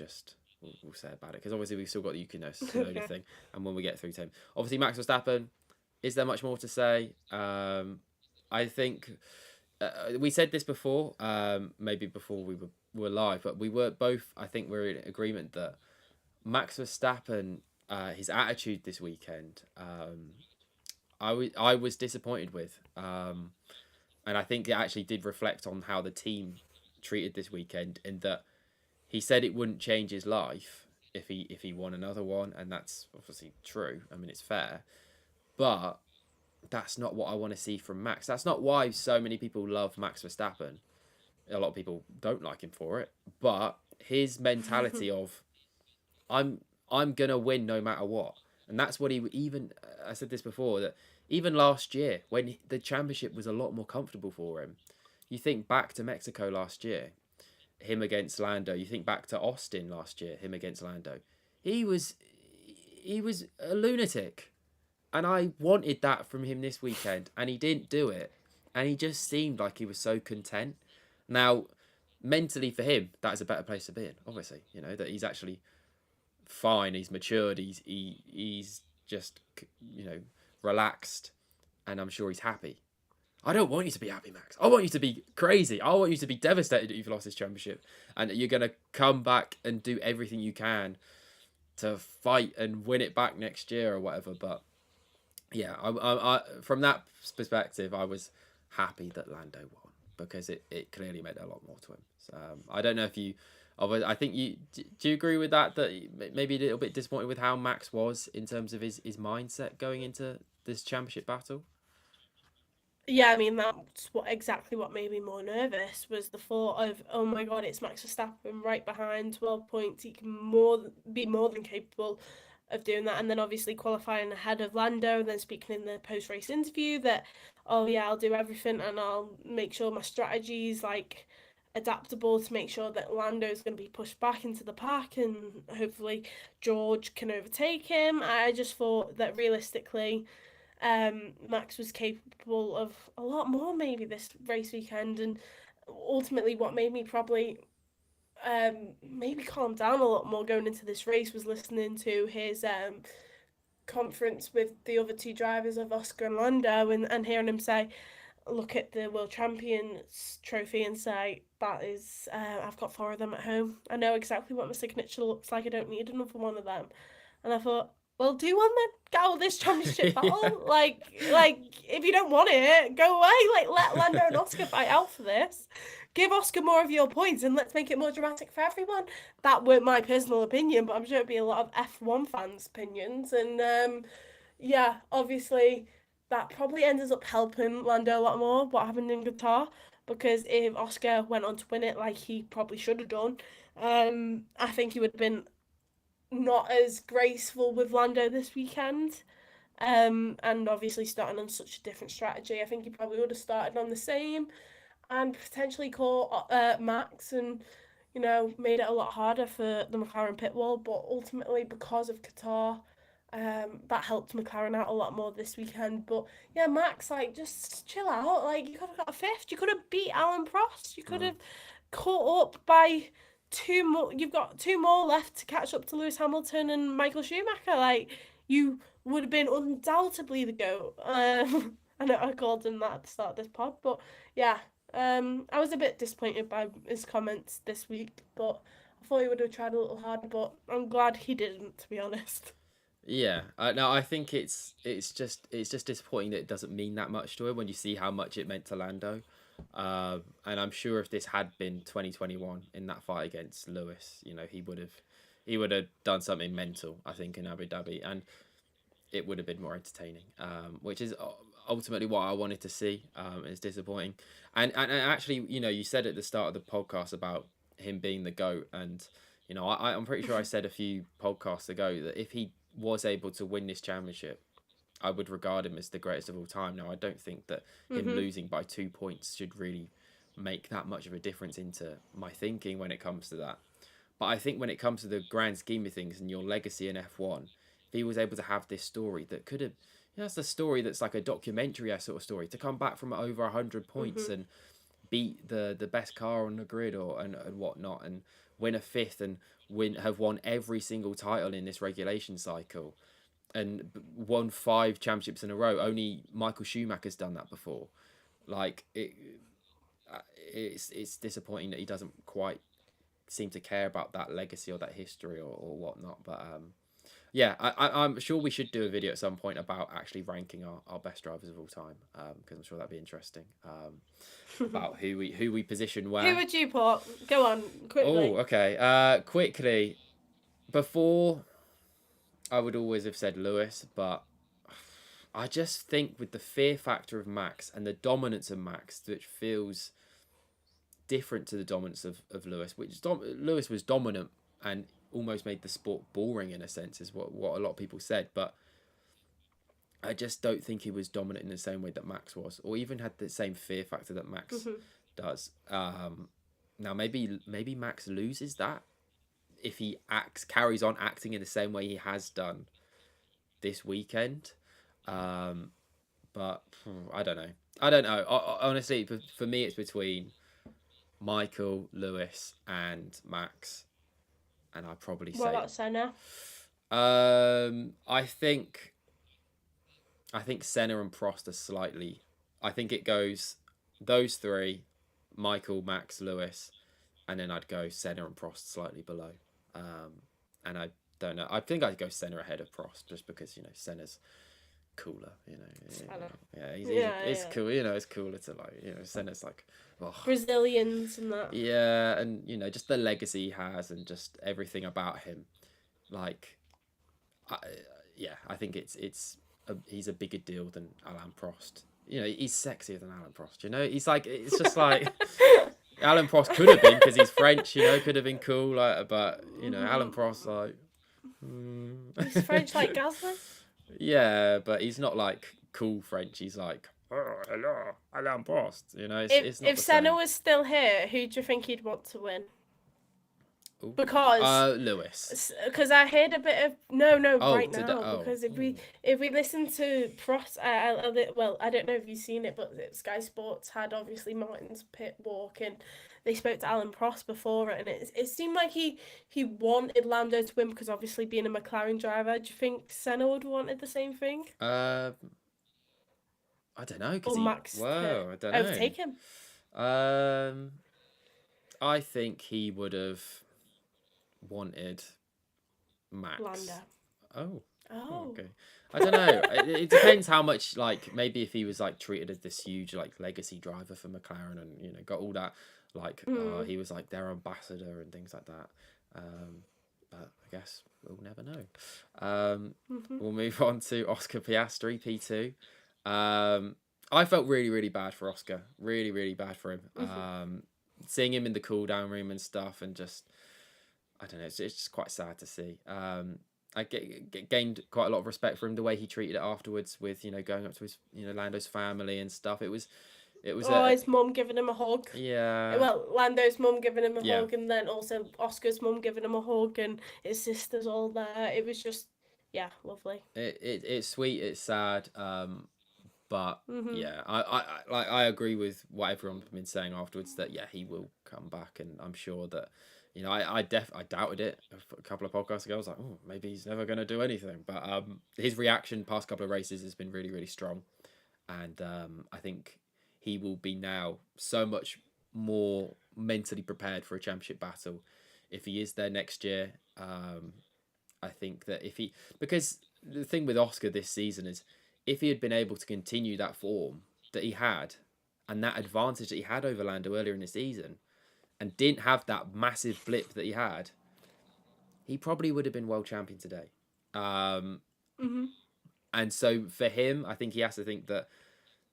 say about it, because obviously we've still got the Yuki thing, and when we get through to him, obviously Max Verstappen. Is there much more to say? I think we said this before, maybe before we were live, but we were both. I think we're in agreement that Max Verstappen, his attitude this weekend, I was disappointed with, and I think it actually did reflect on how the team treated this weekend, in that he said it wouldn't change his life if he won another one, and that's obviously true. I mean, it's fair, but that's not what I want to see from Max. That's not why so many people love Max Verstappen. A lot of people don't like him for it, but his mentality of I'm gonna win no matter what, and that's what he even. I said this before, that even last year when the championship was a lot more comfortable for him. You think back to Mexico last year, him against Lando. You think back to Austin last year, him against Lando. He was a lunatic, and I wanted that from him this weekend, and he didn't do it, and he just seemed like he was so content. Now, mentally for him, that is a better place to be in. Obviously, that he's actually fine. He's matured. He's just relaxed, and I'm sure he's happy. I don't want you to be happy, Max. I want you to be crazy. I want you to be devastated that you've lost this championship, and you're going to come back and do everything you can to fight and win it back next year or whatever. But yeah, I from that perspective, I was happy that Lando won, because it clearly meant a lot more to him. So, I don't know if you... I think do you agree with that maybe a little bit disappointed with how Max was in terms of his mindset going into this championship battle? Yeah, I mean, that's exactly what made me more nervous, was the thought of, oh my God, it's Max Verstappen right behind, 12 points. He can be more than capable of doing that. And then obviously qualifying ahead of Lando, and then speaking in the post-race interview that, oh yeah, I'll do everything and I'll make sure my strategy's adaptable to make sure that Lando's going to be pushed back into the pack, and hopefully George can overtake him. I just thought that realistically, Max was capable of a lot more maybe this race weekend, and ultimately what made me probably maybe calm down a lot more going into this race was listening to his conference with the other two drivers of Oscar and Lando, and hearing him say, look at the World Champions trophy and say, that is, I've got 4 of them at home. I know exactly what my signature looks like. I don't need another one of them. And I thought, well, do one then. Get out of this championship battle. Yeah. Like, if you don't want it, go away. Let Lando and Oscar fight out for this. Give Oscar more of your points, and let's make it more dramatic for everyone. That weren't my personal opinion, but I'm sure it'd be a lot of F1 fans' opinions. And yeah, obviously that probably ended up helping Lando a lot more, what happened in Qatar, because if Oscar went on to win it like he probably should have done, I think he would have been not as graceful with Lando this weekend. And obviously starting on such a different strategy, I think he probably would have started on the same and potentially caught Max, and made it a lot harder for the McLaren pit wall. But ultimately, because of Qatar, that helped McLaren out a lot more this weekend. But yeah, Max, just chill out. You could have got a 5th. You could have beat Alan Prost. You could have caught up by 2 more. You've got 2 more left to catch up to Lewis Hamilton and Michael Schumacher. You would have been undoubtedly the GOAT. I know I called him that at the start of this pod, but yeah, I was a bit disappointed by his comments this week, but I thought he would have tried a little harder, but I'm glad he didn't, to be honest. Yeah, no, I think it's just disappointing that it doesn't mean that much to him when you see how much it meant to Lando. And I'm sure if this had been 2021 in that fight against Lewis, he would have done something mental, I think, in Abu Dhabi, and it would have been more entertaining. Which is ultimately what I wanted to see. It's disappointing, and actually, you said at the start of the podcast about him being the GOAT, and I'm pretty sure I said a few podcasts ago that if he was able to win this championship, I would regard him as the greatest of all time. Now, I don't think that him Mhm. losing by 2 points should really make that much of a difference into my thinking when it comes to that. But I think when it comes to the grand scheme of things and your legacy in F1, if he was able to have this story that could have, that's a story that's like a documentary sort of story, to come back from over 100 points Mhm. and beat the best car on the grid and whatnot, and win a fifth, and have won every single title in this regulation cycle, and won 5 championships in a row. Only Michael Schumacher's done that before. Like it's disappointing that he doesn't quite seem to care about that legacy or that history or whatnot. But yeah, I'm sure we should do a video at some point about actually ranking our best drivers of all time, because I'm sure that'd be interesting, about who we position Who where. would you put? Go on, Oh, quickly. okay. Quickly, before I would always have said Lewis, but I just think with the fear factor of Max and the dominance of Max, which feels different to the dominance of Lewis, which Lewis was dominant and almost made the sport boring in a sense, is what a lot of people said. But I just don't think he was dominant in the same way that Max was, or even had the same fear factor that Max Mhm. does. Now maybe Max loses that if he carries on acting in the same way he has done this weekend. Um, but I don't know. I don't know. Honestly, for me, it's between Michael, Lewis, and Max, and I'd probably What say, about Senna? I think Senna and Prost are slightly. I think it goes those three, Michael, Max, Lewis, and then I'd go Senna and Prost slightly below. And I don't know. I think I'd go Senna ahead of Prost just because Senna's cooler. Senna. Yeah, Yeah, it's yeah. cool. It's cooler to like. Senna's like, oh, Brazilians and that. yeah, and just the legacy he has and just everything about him. Like, I, yeah, I think he's a bigger deal than Alain Prost. He's sexier than Alain Prost. He's like, it's just like Alain Prost could have been because he's French. Could have been cool. Like, but Alain Prost like. He's French like Gasly. Yeah, but he's not like cool French. He's like, oh, hello, Alain Prost. It's If it's not if the Senna same. was still here, who do you think he'd want to win? Ooh. Because Lewis. because I heard a bit of no Oh, right now because if we Ooh. if we listen to Prost, well I don't know if you've seen it, but Sky Sports had obviously Martin's pit walk and they spoke to Alan Prost before it, and it seemed like he wanted Lando to win because obviously being a McLaren driver. Do you think Senna would have wanted the same thing, Uh, I don't know because or Max to whoa, I don't overtake him? know. I think he would have wanted Max. Lando. Oh, Oh. okay. I don't know. It depends how much, like, maybe if he was like treated as this huge like legacy driver for McLaren and got all that, like, Hmm. he was like their ambassador and things like that. But I guess we'll never know. Mhm. We'll move on to Oscar Piastri, P2. I felt really, really bad for Oscar. Really, really bad for him. Mhm. Seeing him in the cool down room and stuff, and just, I don't know, it's just quite sad to see. I gained quite a lot of respect for him, the way he treated it afterwards with going up to his Lando's family and stuff. It was Oh, a his mum giving him a hug. yeah, Well, Lando's mum giving him a yeah. hug, and then also Oscar's mum giving him a hug, and his sister's all there. It was just, yeah, lovely. It's sweet, it's sad, but Mhm. yeah, I agree with what everyone's been saying afterwards, that yeah, he will come back, and I'm sure that I doubted it a couple of podcasts ago. I was like, oh, maybe he's never going to do anything, but his reaction past couple of races has been really, really strong. and I think he will be now so much more mentally prepared for a championship battle if he is there next year. I think that because the thing with Oscar this season is, if he had been able to continue that form that he had and that advantage that he had over Lando earlier in the season and didn't have that massive blip that he had, he probably would have been world champion today. Um, Mm-hmm. and so for him, I think he has to think that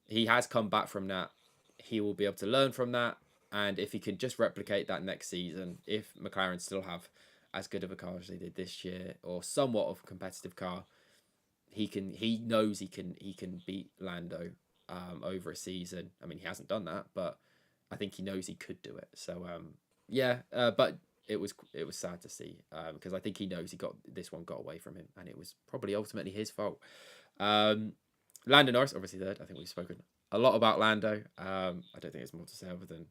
he has come back from that. He will be able to learn from that. And if he can just replicate that next season, if McLaren still have as good of a car as they did this year, or somewhat of a competitive car, he knows he can beat Lando over a season. I mean, he hasn't done that, but I think he knows he could do it. So yeah, but it was sad to see because I think he knows got away from him, and it was probably ultimately his fault. Um, Lando Norris, obviously third. I think we've spoken a lot about Lando. I don't think there's more to say other than,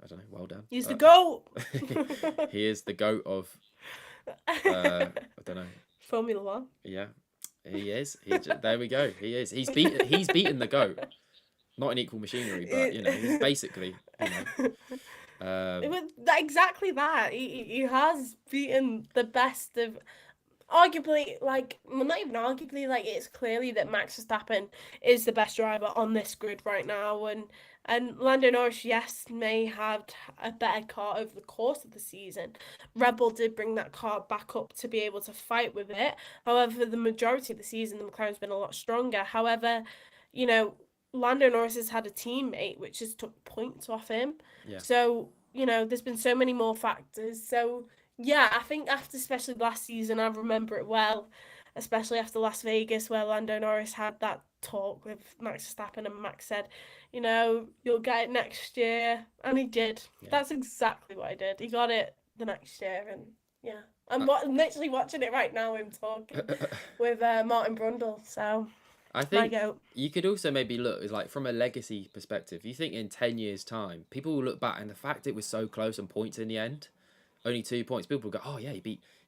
I don't know. Well done. He's the GOAT. He is the goat of I don't know. Formula One. Yeah, he is. There we go. He is. He's beaten the goat. Not in equal machinery, but he's basically It was exactly that. He has beaten the best of, arguably, like, well, not even arguably, like, it's clearly that Max Verstappen is the best driver on this grid right now, and Lando Norris, yes, may have a better car over the course of the season. Red Bull did bring that car back up to be able to fight with it. However, the majority of the season, the McLaren's been a lot stronger. However, you know, Lando Norris has had a teammate which has took points off him. yeah. So, there's been so many more factors. So, yeah, I think after especially last season, I remember it well, especially after Las Vegas, where Lando Norris had that talk with Max Verstappen, and Max said, you'll get it next year, and he did. Yeah. That's exactly what he did. He got it the next year, and yeah, I'm literally watching it right now. Him talking with Martin Brundle, so I think you could also maybe look like from a legacy perspective. You think in 10 years' time, people will look back and the fact it was so close on points in the end, only 2 points. People will go, oh yeah, he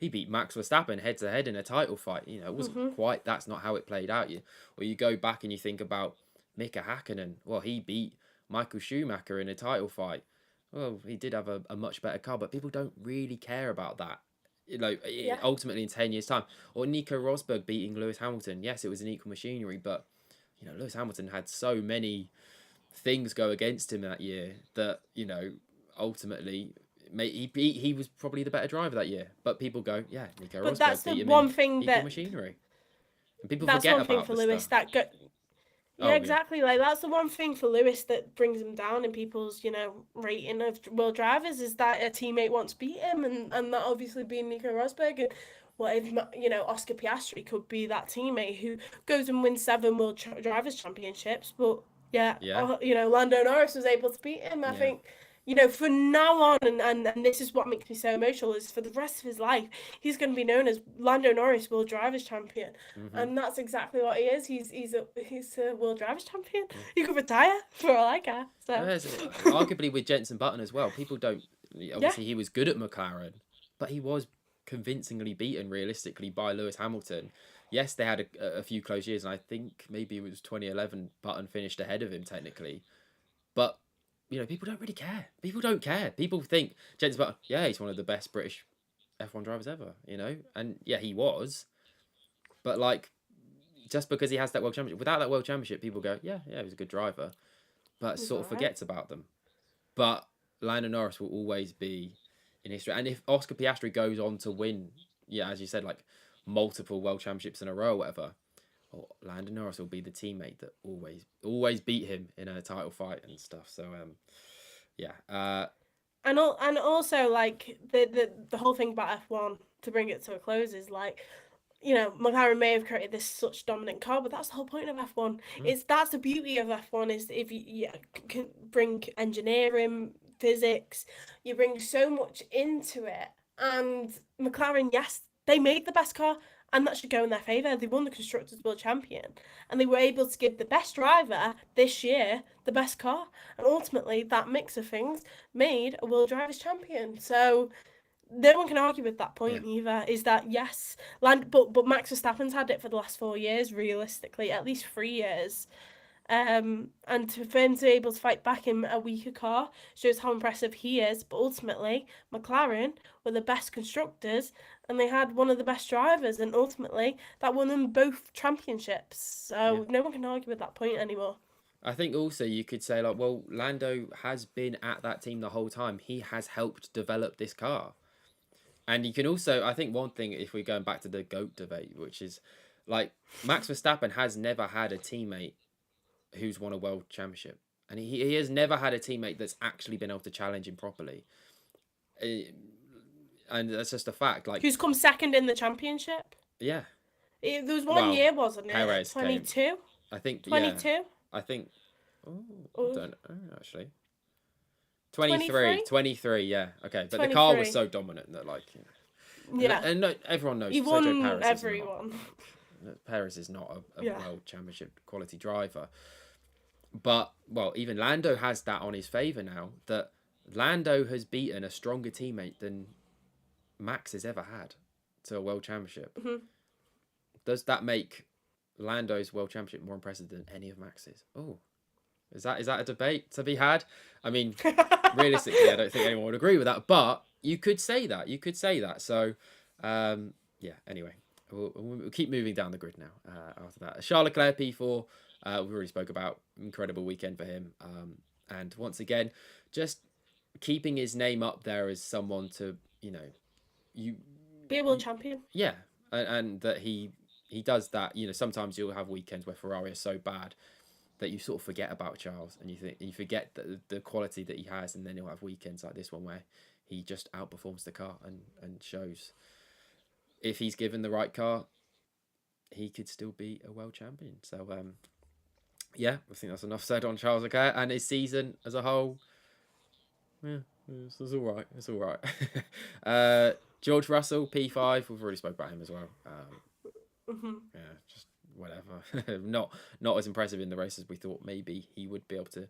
beat Max Verstappen head to head in a title fight. It wasn't quite. That's not how it played out. Or you go back and you think about Mika Hakkinen. Well, he beat Michael Schumacher in a title fight. Well, he did have a much better car, but people don't really care about that. Ultimately in 10 years' time. Or Nico Rosberg beating Lewis Hamilton. Yes, it was an equal machinery, but Lewis Hamilton had so many things go against him that year that ultimately he was probably the better driver that year. But people go, yeah, Nico Rosberg that's beat the him one in thing equal that machinery. And people that's forget one thing about for this Lewis stuff. Yeah, exactly. Like, that's the one thing for Lewis that brings him down in people's, rating of world drivers, is that a teammate wants to beat him, and that obviously being Nico Rosberg. And what if, Oscar Piastri could be that teammate who goes and wins 7 World Drivers' Championships, but yeah, Lando Norris was able to beat him. I think, from now on, and this is what makes me so emotional, is for the rest of his life, he's going to be known as Lando Norris, World Drivers' Champion. And that's exactly what he is. He's a World Drivers' Champion. He could retire for all I care. So. Arguably with Jenson Button as well. People don't. Obviously, he was good at McLaren, but he was convincingly beaten realistically by Lewis Hamilton. Yes, they had a few close years, and I think maybe it was 2011 Button finished ahead of him technically. But people don't really care. People don't care. People think Jenson Button, yeah, he's one of the best British F1 drivers ever, and yeah, he was. But like, just because he has that world championship, without that world championship, people go, yeah, he was a good driver, but sort of forgets about them. But Lando Norris will always be in history, and if Oscar Piastri goes on to win, yeah, as you said, like multiple world championships in a row, or whatever, Lando Norris will be the teammate that always beat him in a title fight and stuff. So yeah. And also, like, the whole thing about F1, to bring it to a close, is like, McLaren may have created this such dominant car, but that's the whole point of F1. That's the beauty of F1, is if you can bring engineering, physics, you bring so much into it. And McLaren, yes, they made the best car, and that should go in their favour. They won the Constructors' World Champion, and they were able to give the best driver this year the best car. And ultimately, that mix of things made a World Drivers' Champion. So no one can argue with that point either. Is that yes, but Max Verstappen's had it for the last 4 years, realistically, at least 3 years. And for him to be able to fight back in a weaker car shows how impressive he is. But ultimately, McLaren were the best constructors and they had one of the best drivers, and ultimately that won them both championships. Yeah. So no one can argue with that point anymore. I think also you could say like, well, Lando has been at that team the whole time. He has helped develop this car. And you can also, I think one thing, if we're going back to the GOAT debate, which is like Max Verstappen has never had a teammate who's won a world championship. And he has never had a teammate that's actually been able to challenge him properly. And that's just a fact. Like, who's come second in the championship? yeah. There was one year, wasn't it? Perez 22? came. I think, 22? yeah. I think, I don't know, actually. 23? 23, yeah. Okay, but 23. the car was so dominant that, like, yeah. And no, everyone knows He Sergio won Perez everyone. Perez is not a Yeah. world championship quality driver. But, well, even Lando has that on his favour now, that Lando has beaten a stronger teammate than Max has ever had to a world championship. Mm-hmm. Does that make Lando's world championship more impressive than any of Max's? Oh, is that a debate to be had? I mean, realistically, I don't think anyone would agree with that, but you could say that. You could say that. So, yeah. Anyway, we'll keep moving down the grid now. After that, Charles Leclerc P4. We already spoke about incredible weekend for him, and once again, just keeping his name up there as someone to be a world champion. Yeah, and that he does that. Sometimes you'll have weekends where Ferrari is so bad that you sort of forget about Charles, and you forget the quality that he has, and then you'll have weekends like this one where he just outperforms the car and shows if he's given the right car, he could still be a world champion. So yeah, I think that's enough said on Charles Leclerc and his season as a whole. Yeah, it's all right. It's all right. George Russell P5. We've already spoke about him as well. Yeah, just whatever. not as impressive in the race as we thought maybe he would be able to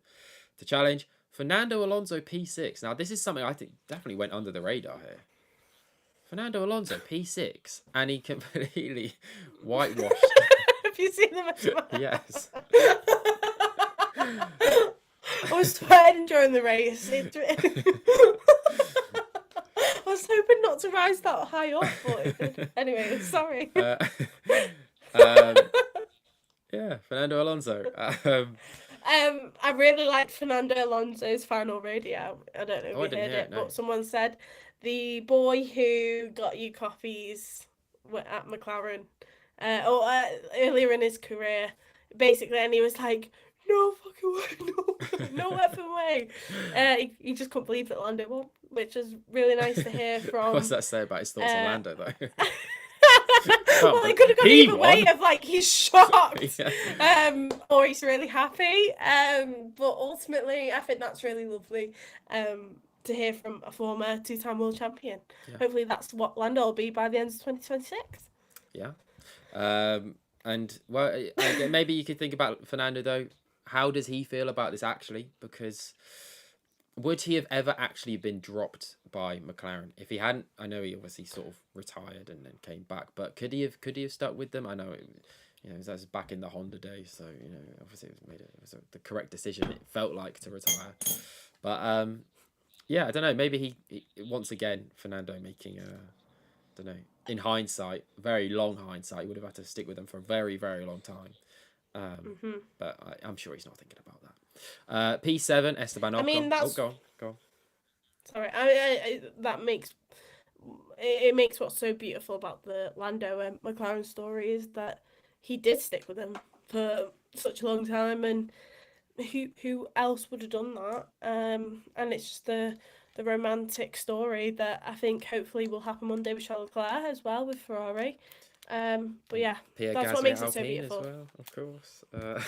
challenge. Fernando Alonso P6. Now this is something I think definitely went under the radar here. Fernando Alonso P6, and he completely whitewashed. Have you seen them? Yes. I was sweating during the race. I was hoping not to rise that high up, but anyway, sorry. Yeah, Fernando Alonso. I really liked Fernando Alonso's final radio. I don't know if you heard it, no. but someone said the boy who got you coffees at McLaren, earlier in his career, basically, and he was like, "No fucking way, no effing way." He just couldn't believe that Lando won, which is really nice to hear from. What's that say about his thoughts on Lando, though? Well, it could have gone either way of like he's shocked, Yeah. or he's really happy. But ultimately, I think that's really lovely. To hear from a former two-time world champion. Yeah. Hopefully, that's what Lando will be by the end of 2026. Yeah. And well, maybe you could think about Fernando though. How does he feel about this actually? Because would he have ever actually been dropped by McLaren if he hadn't? I know he obviously sort of retired and then came back, but could he have stuck with them? I know, that was back in the Honda days, so obviously it was the correct decision. It felt like to retire, but yeah, I don't know. Maybe he once again Fernando making I don't know. In hindsight, very long hindsight, he would have had to stick with them for a very, very long time. But I'm sure he's not thinking about that. P7, Esteban Ocon. I mean, that's... go on. Sorry, that makes... It makes what's so beautiful about the Lando and McLaren story is that he did stick with them for such a long time, and who else would have done that? And it's just the romantic story that I think hopefully will happen one day with Charles Leclerc as well with Ferrari. But yeah, Pierre that's Gasly what makes it Alpine so beautiful. As well, of course.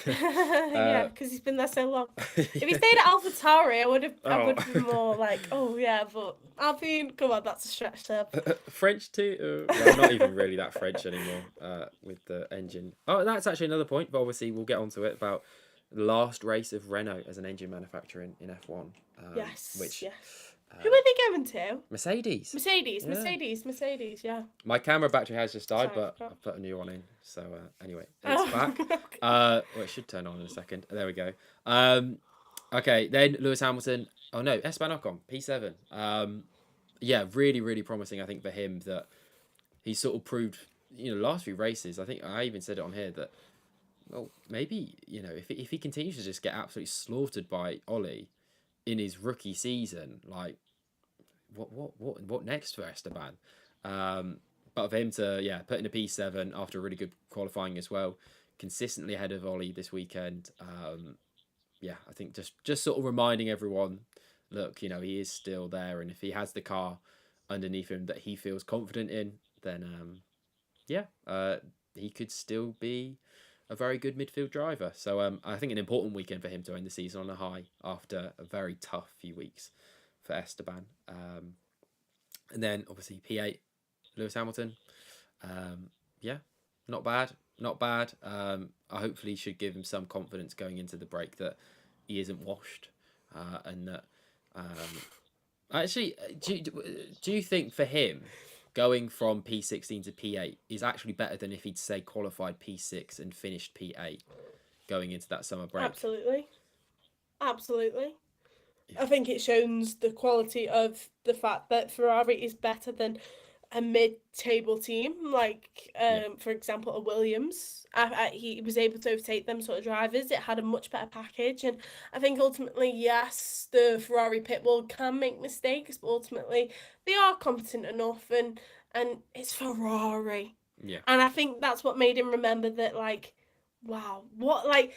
Yeah, because he's been there so long. If he stayed at AlphaTauri, I would have been more like, oh yeah, but Alpine, come on, that's a stretch there. French too. Well, not even really that French anymore. With the engine. Oh, that's actually another point. But obviously, we'll get onto it about the last race of Renault as an engine manufacturer in F1. Yes. Which. Yes. Who are they going to? Mercedes. Mercedes, Yeah. Mercedes, yeah. My camera battery has just died, Sorry, I but forgot. I've put a new one in. So anyway, it's Oh, back. okay. Well, it should turn on in a second. There we go. Okay, then Lewis Hamilton. Oh no, Esteban Ocon, P7. Yeah, really, really promising. I think for him that he's sort of proved, last few races. I think I even said it on here that, well, maybe if he continues to just get absolutely slaughtered by Ollie in his rookie season, like what next for Esteban? But for him to put in a P7 after a really good qualifying as well, consistently ahead of Ollie this weekend. I think just sort of reminding everyone, look, he is still there, and if he has the car underneath him that he feels confident in, then he could still be a very good midfield driver. So I think an important weekend for him to end the season on a high after a very tough few weeks for Esteban. And then obviously P8, Lewis Hamilton. Yeah, not bad, not bad. I hopefully should give him some confidence going into the break that he isn't washed, and that actually, do you think for him going from P16 to P8 is actually better than if he'd say qualified P6 and finished P8 going into that summer break? Absolutely. Absolutely. Yeah. I think it shows the quality of the fact that Ferrari is better than a mid-table team, like for example, a Williams. He was able to overtake them sort of drivers. It had a much better package, and I think ultimately, yes, the Ferrari pit wall can make mistakes, but ultimately they are competent enough, and it's Ferrari, Yeah. and I think that's what made him remember that, like, wow, what like.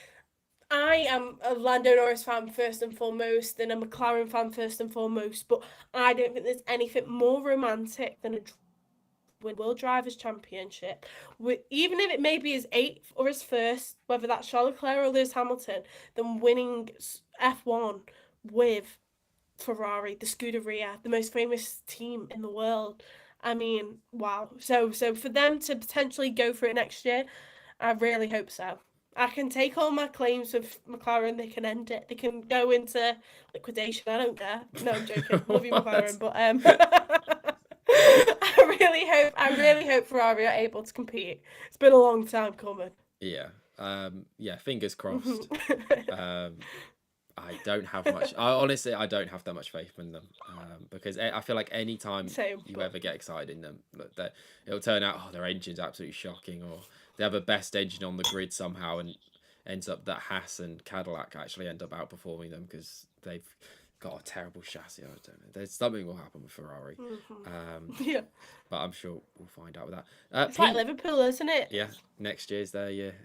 I am a Lando Norris fan first and foremost, and a McLaren fan first and foremost, but I don't think there's anything more romantic than a win World Drivers' Championship. Even if it may be his 8th or his first, whether that's Charles Leclerc or Lewis Hamilton, than winning F1 with Ferrari, the Scuderia, the most famous team in the world. I mean, wow. So for them to potentially go for it next year, I really hope so. I can take all my claims with McLaren. They can end it. They can go into liquidation. I don't care. No, I'm joking. Love you, McLaren, but I really hope Ferrari are able to compete. It's been a long time coming. Yeah. Fingers crossed. I don't have much. Honestly, I don't have that much faith in them, because I feel like any time you ever get excited in them, look, it'll turn out their engine's absolutely shocking, or they have a best engine on the grid somehow, and ends up that Haas and Cadillac actually end up outperforming them because they've got a terrible chassis. I don't know. There's something will happen with Ferrari. Yeah. But I'm sure we'll find out with that. It's like Liverpool, isn't it? Yeah, next year's their year,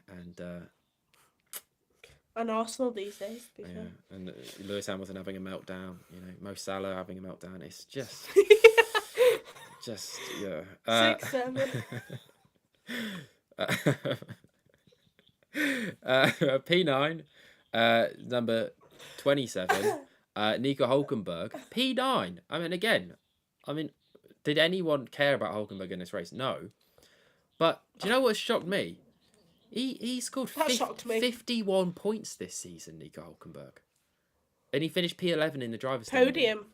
and Arsenal these days. To be fair. And Lewis Hamilton having a meltdown. Mo Salah having a meltdown. It's just, yeah. 6-7. P9, number 27. Nico Hulkenberg, P9. Did anyone care about Hulkenberg in this race? No. But do you know what shocked me? He scored 51 points this season, Nico Hulkenberg. And he finished P11 in the driver's podium.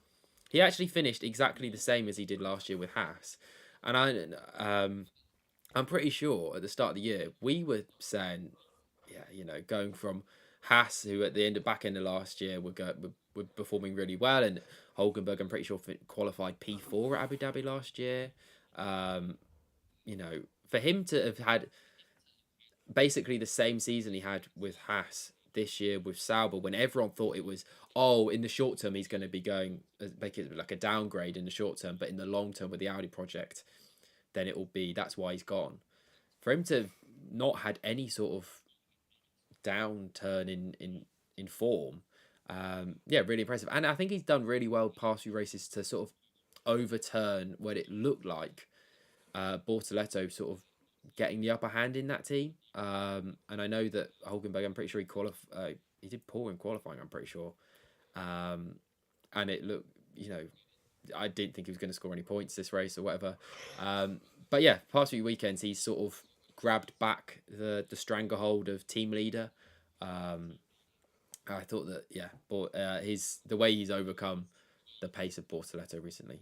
He actually finished exactly the same as he did last year with Haas. And I'm pretty sure at the start of the year, we were saying, going from Haas, who at the back end of last year were performing really well, and Hulkenberg, I'm pretty sure, qualified P4 at Abu Dhabi last year. For him to have had basically the same season he had with Haas this year with Sauber, when everyone thought it was, in the short term he's going to be going, make it like a downgrade in the short term, but in the long term with the Audi project, then it will be, that's why he's gone. For him to have not had any sort of downturn in form, really impressive. And I think he's done really well past few races to sort of overturn what it looked like Bortoleto sort of getting the upper hand in that team. And I know that Hulkenberg, I'm pretty sure he did poor in qualifying, I'm pretty sure. And it looked, I didn't think he was going to score any points this race or whatever. But yeah, past few weekends, he's sort of grabbed back the stranglehold of team leader. I thought that, but the way he's overcome the pace of Bortoletto recently.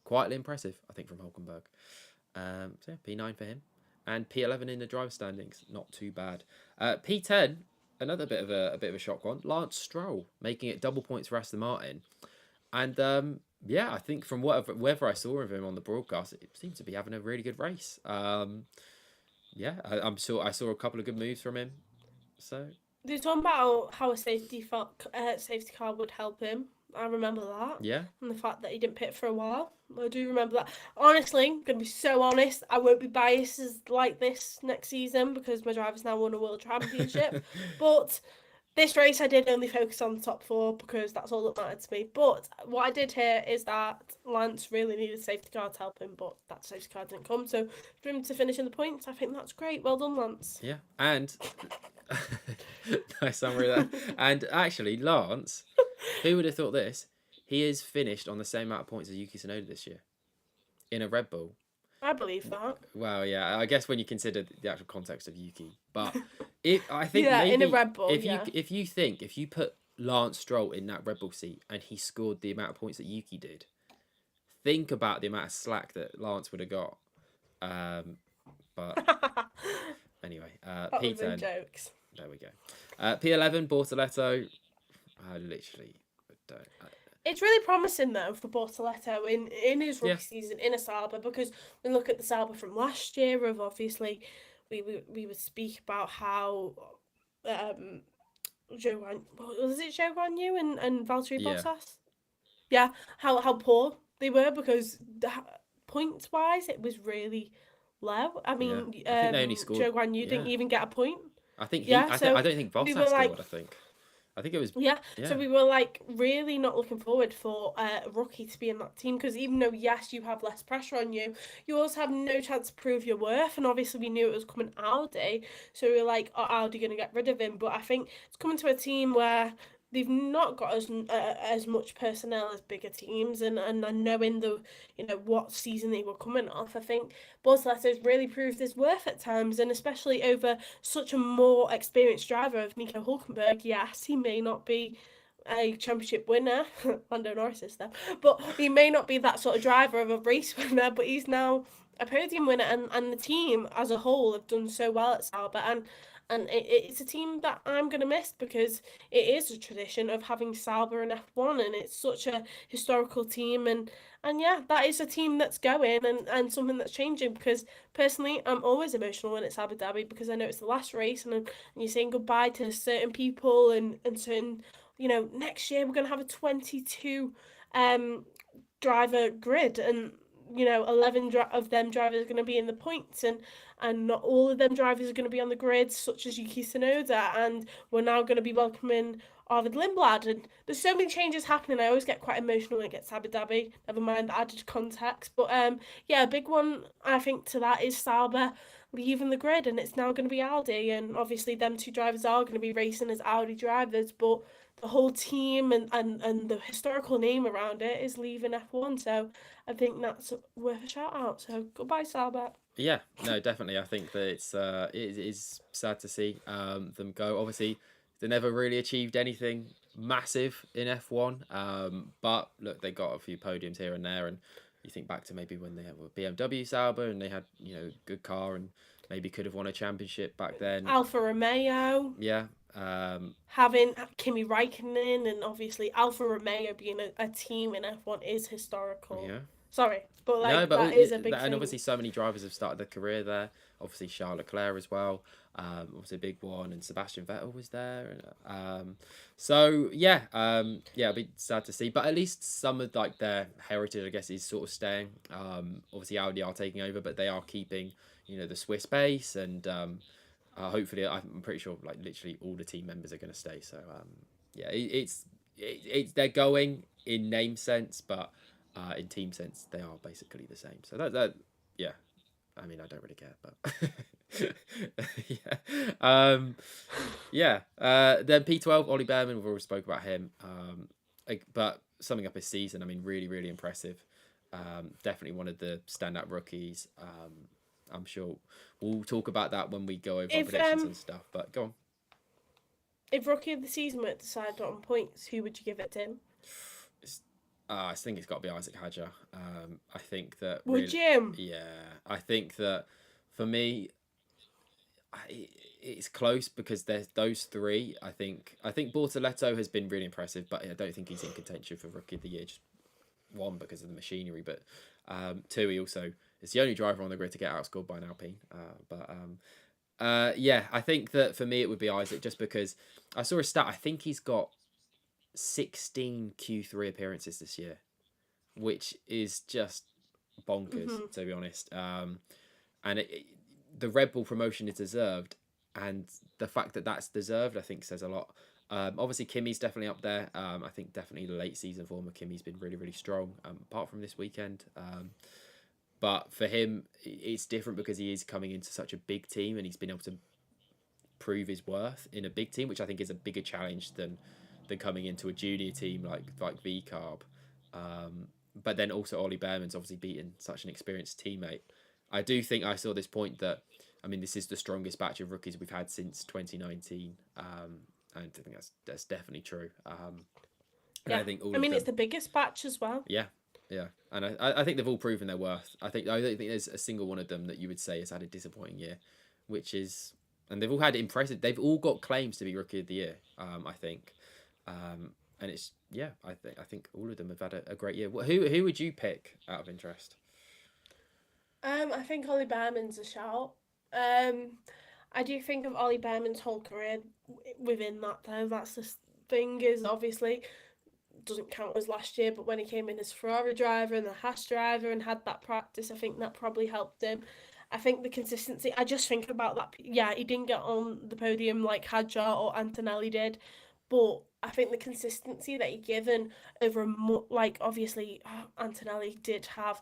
Quietly impressive, I think, from Hulkenberg. So yeah, P9 for him, and P11 in the driver standings, not too bad. P10, another bit of a shock one. Lance Stroll making it double points for Aston Martin, and yeah, I think from whatever I saw of him on the broadcast, it seemed to be having a really good race. Yeah, I'm sure I saw a couple of good moves from him. So They were talking about how a safety car would help him. I remember that. yeah, And the fact that he didn't pit for a while. I do remember that. Honestly, I'm going to be so honest, I won't be biased like this next season because my driver's now won a world championship. But this race I did only focus on the top four because that's all that mattered to me. But what I did hear is that Lance really needed a safety car to help him, but that safety car didn't come. So for him to finish in the points, I think that's great. Well done, Lance. yeah, and nice summary there. And actually, Lance, who would have thought this? He is finished on the same amount of points as Yuki Tsunoda this year in a Red Bull. I believe that. Well, yeah, I guess when you consider the actual context of Yuki, but I think Yeah, maybe in a Red Bull, if yeah. if you put Lance Stroll in that Red Bull seat and he scored the amount of points that Yuki did, think about the amount of slack that Lance would have got. But anyway, That was in P10. jokes. There we go. P11 Bortoletto. I literally don't. It's really promising though for Bortoletto in his rookie season in a Sauber, because we look at the Sauber from last year of obviously we would speak about how Zhou Guan Yu and Valtteri Yeah. Bottas? Yeah, how poor they were because points wise it was really low. I mean, Yeah. I think they only scored. Zhou Guan Yu didn't even get a point. I think Yeah, I so don't think Bottas we were scored. like, I think it was. yeah, Yeah. so we were like really not looking forward for a rookie to be in that team, because even though yes you have less pressure on you, you also have no chance to prove your worth, and obviously we knew it was coming Audi, so we were like, are Audi going to get rid of him? But I think it's coming to a team where they've not got as much personnel as bigger teams, and knowing the what season they were coming off, I think Bortoletto's really proved his worth at times, and especially over such a more experienced driver of Nico Hulkenberg. Yes, he may not be a championship winner, Lando Norris is there, but he may not be that sort of driver of a race winner, but he's now a podium winner, and the team as a whole have done so well at Sauber, and it's a team that I'm going to miss because it is a tradition of having Sauber in F1, and it's such a historical team, and yeah, that is a team that's going, and something that's changing, because personally I'm always emotional when it's Abu Dhabi because I know it's the last race, and you're saying goodbye to certain people and certain, next year we're going to have a 22 driver grid, and 11 of them drivers are going to be in the points, and not all of them drivers are going to be on the grid, such as Yuki Tsunoda, and we're now going to be welcoming Arvid Lindblad, and there's so many changes happening. I always get quite emotional when it gets Abu Dhabi, never mind the added context, but yeah, a big one I think to that is Sauber leaving the grid, and it's now going to be Audi, and obviously them two drivers are going to be racing as Audi drivers, but the whole team and the historical name around it is leaving F1, so I think that's worth a shout out. So goodbye, Sauber. Yeah, no, definitely. I think that it is sad to see them go. Obviously, they never really achieved anything massive in F1. But look, they got a few podiums here and there, and you think back to maybe when they had BMW Sauber and they had good car and maybe could have won a championship back then. Alfa Romeo. Yeah. Having Kimi Raikkonen, and obviously Alfa Romeo being a team in F1 is historical. Yeah. Sorry, but like, no, but that is a big thing. And obviously so many drivers have started their career there. Obviously Charles Leclerc as well. Obviously a big one, and Sebastian Vettel was there. So yeah, it'd be sad to see, but at least some of like their heritage, I guess, is sort of staying. Obviously Audi are taking over, but they are keeping the Swiss base, and hopefully I'm pretty sure like literally all the team members are going to stay. So yeah, it's they're going in name sense, but in team sense they are basically the same. So that yeah, I mean I don't really care, but yeah. Then P12 Ollie Behrman, we've already spoke about him. But summing up his season, I mean really really impressive. Definitely one of the standout rookies. I'm sure we'll talk about that when we go over predictions and stuff. But go on. If Rookie of the Season were decided on points, who would you give it to him? I think it's got to be Isaac Hadjar. I think that Would really, you? yeah. I think that for me, it's close because there's those three. I think Bortoletto has been really impressive, but I don't think he's in contention for Rookie of the Year. Just one because of the machinery, but two, he also is the only driver on the grid to get outscored by an Alpine. Yeah, I think that for me it would be Isaac just because I saw a stat. I think he's got 16 Q3 appearances this year, which is just bonkers, Hmm. to be honest. And the Red Bull promotion is deserved, and the fact that that's deserved, I think, says a lot. Obviously, Kimmy's definitely up there. I think definitely the late season form of Kimmy's been really, really strong, apart from this weekend. But for him, it's different because he is coming into such a big team and he's been able to prove his worth in a big team, which I think is a bigger challenge than coming into a junior team like V Carb. But then also Ollie Behrman's obviously beaten such an experienced teammate. I do think I saw this point that I mean this is the strongest batch of rookies we've had since 2019, and I think that's definitely true. And Yeah. I think all I of mean, it's them, the biggest batch as well. yeah, yeah, and I think they've all proven their worth. I don't think there's a single one of them that you would say has had a disappointing year, which is and they've all had impressive. They've all got claims to be rookie of the year. I think, and it's yeah. I think all of them have had a great year. Who would you pick out of interest? I think Ollie Behrman's a shout. Um, I do think of Ollie Behrman's whole career within that though. That's the thing is obviously doesn't count as last year, but when he came in as Ferrari driver and the Haas driver and had that practice, I think that probably helped him. I think the consistency. I just think about that. Yeah, he didn't get on the podium like Hadjar or Antonelli did, but I think the consistency that he given over like obviously Antonelli did have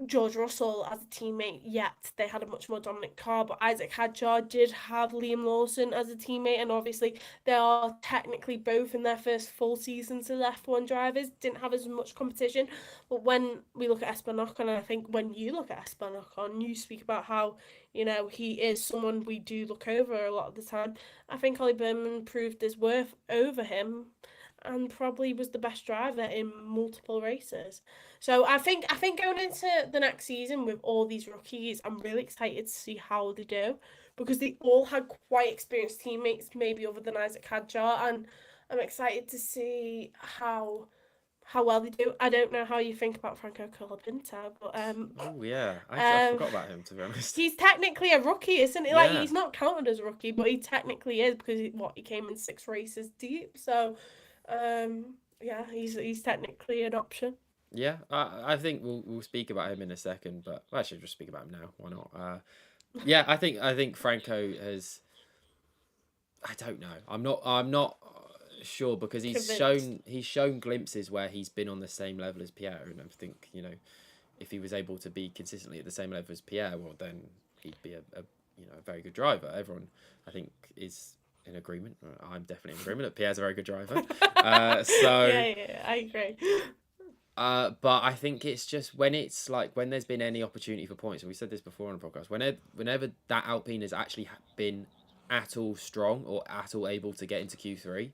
George Russell as a teammate, yet they had a much more dominant car. But Isaac Hadjar did have Liam Lawson as a teammate, and obviously they are technically both in their first full seasons as F1 drivers, didn't have as much competition. But when we look at Esteban Ocon, and I think when you look at Esteban Ocon, you speak about how, he is someone we do look over a lot of the time. I think Ollie Berman proved his worth over him and probably was the best driver in multiple races. So I think going into the next season with all these rookies, I'm really excited to see how they do because they all had quite experienced teammates, maybe other than Isaac Hadjar, and I'm excited to see how well they do. I don't know how you think about Franco Colapinto, but Oh yeah, I um forgot about him to be honest. he's technically a rookie, isn't he? Like Yeah, he's not counted as a rookie, but he technically is because he came in 6 races deep. So yeah, he's technically an option. yeah. I think we'll speak about him in a second, but well, actually just speak about him now. Why not? Yeah, I think Franco has. I don't know. I'm not sure because he's Convinced. shown glimpses where he's been on the same level as Pierre, and I think if he was able to be consistently at the same level as Pierre, well then he'd be a very good driver. Everyone I think is in agreement. I'm definitely in agreement that Pierre's a very good driver. So. Yeah, I agree. But I think it's just when it's like when there's been any opportunity for points, and we said this before on the podcast, whenever that Alpine has actually been at all strong or at all able to get into Q3,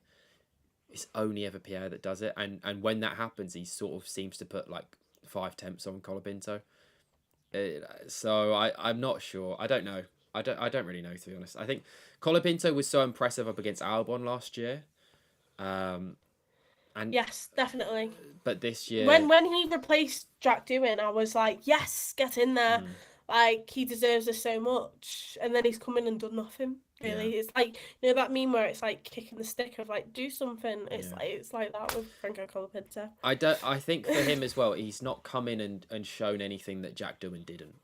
it's only ever Pierre that does it. And when that happens, he sort of seems to put like 5 tenths on Colapinto. So I'm not sure. I don't know. I don't really know to be honest. I think Colapinto was so impressive up against Albon last year. Um, and Yes, definitely. but this year, When he replaced Jack Doohan, I was like, yes, get in there. mm, Like he deserves this so much, and then he's come in and done nothing. yeah. Really, it's like that meme where it's like kicking the stick of like do something. It's Yeah. like that with Franco Colapinto. I don't. I think for him as well, he's not come in and shown anything that Jack Doohan didn't.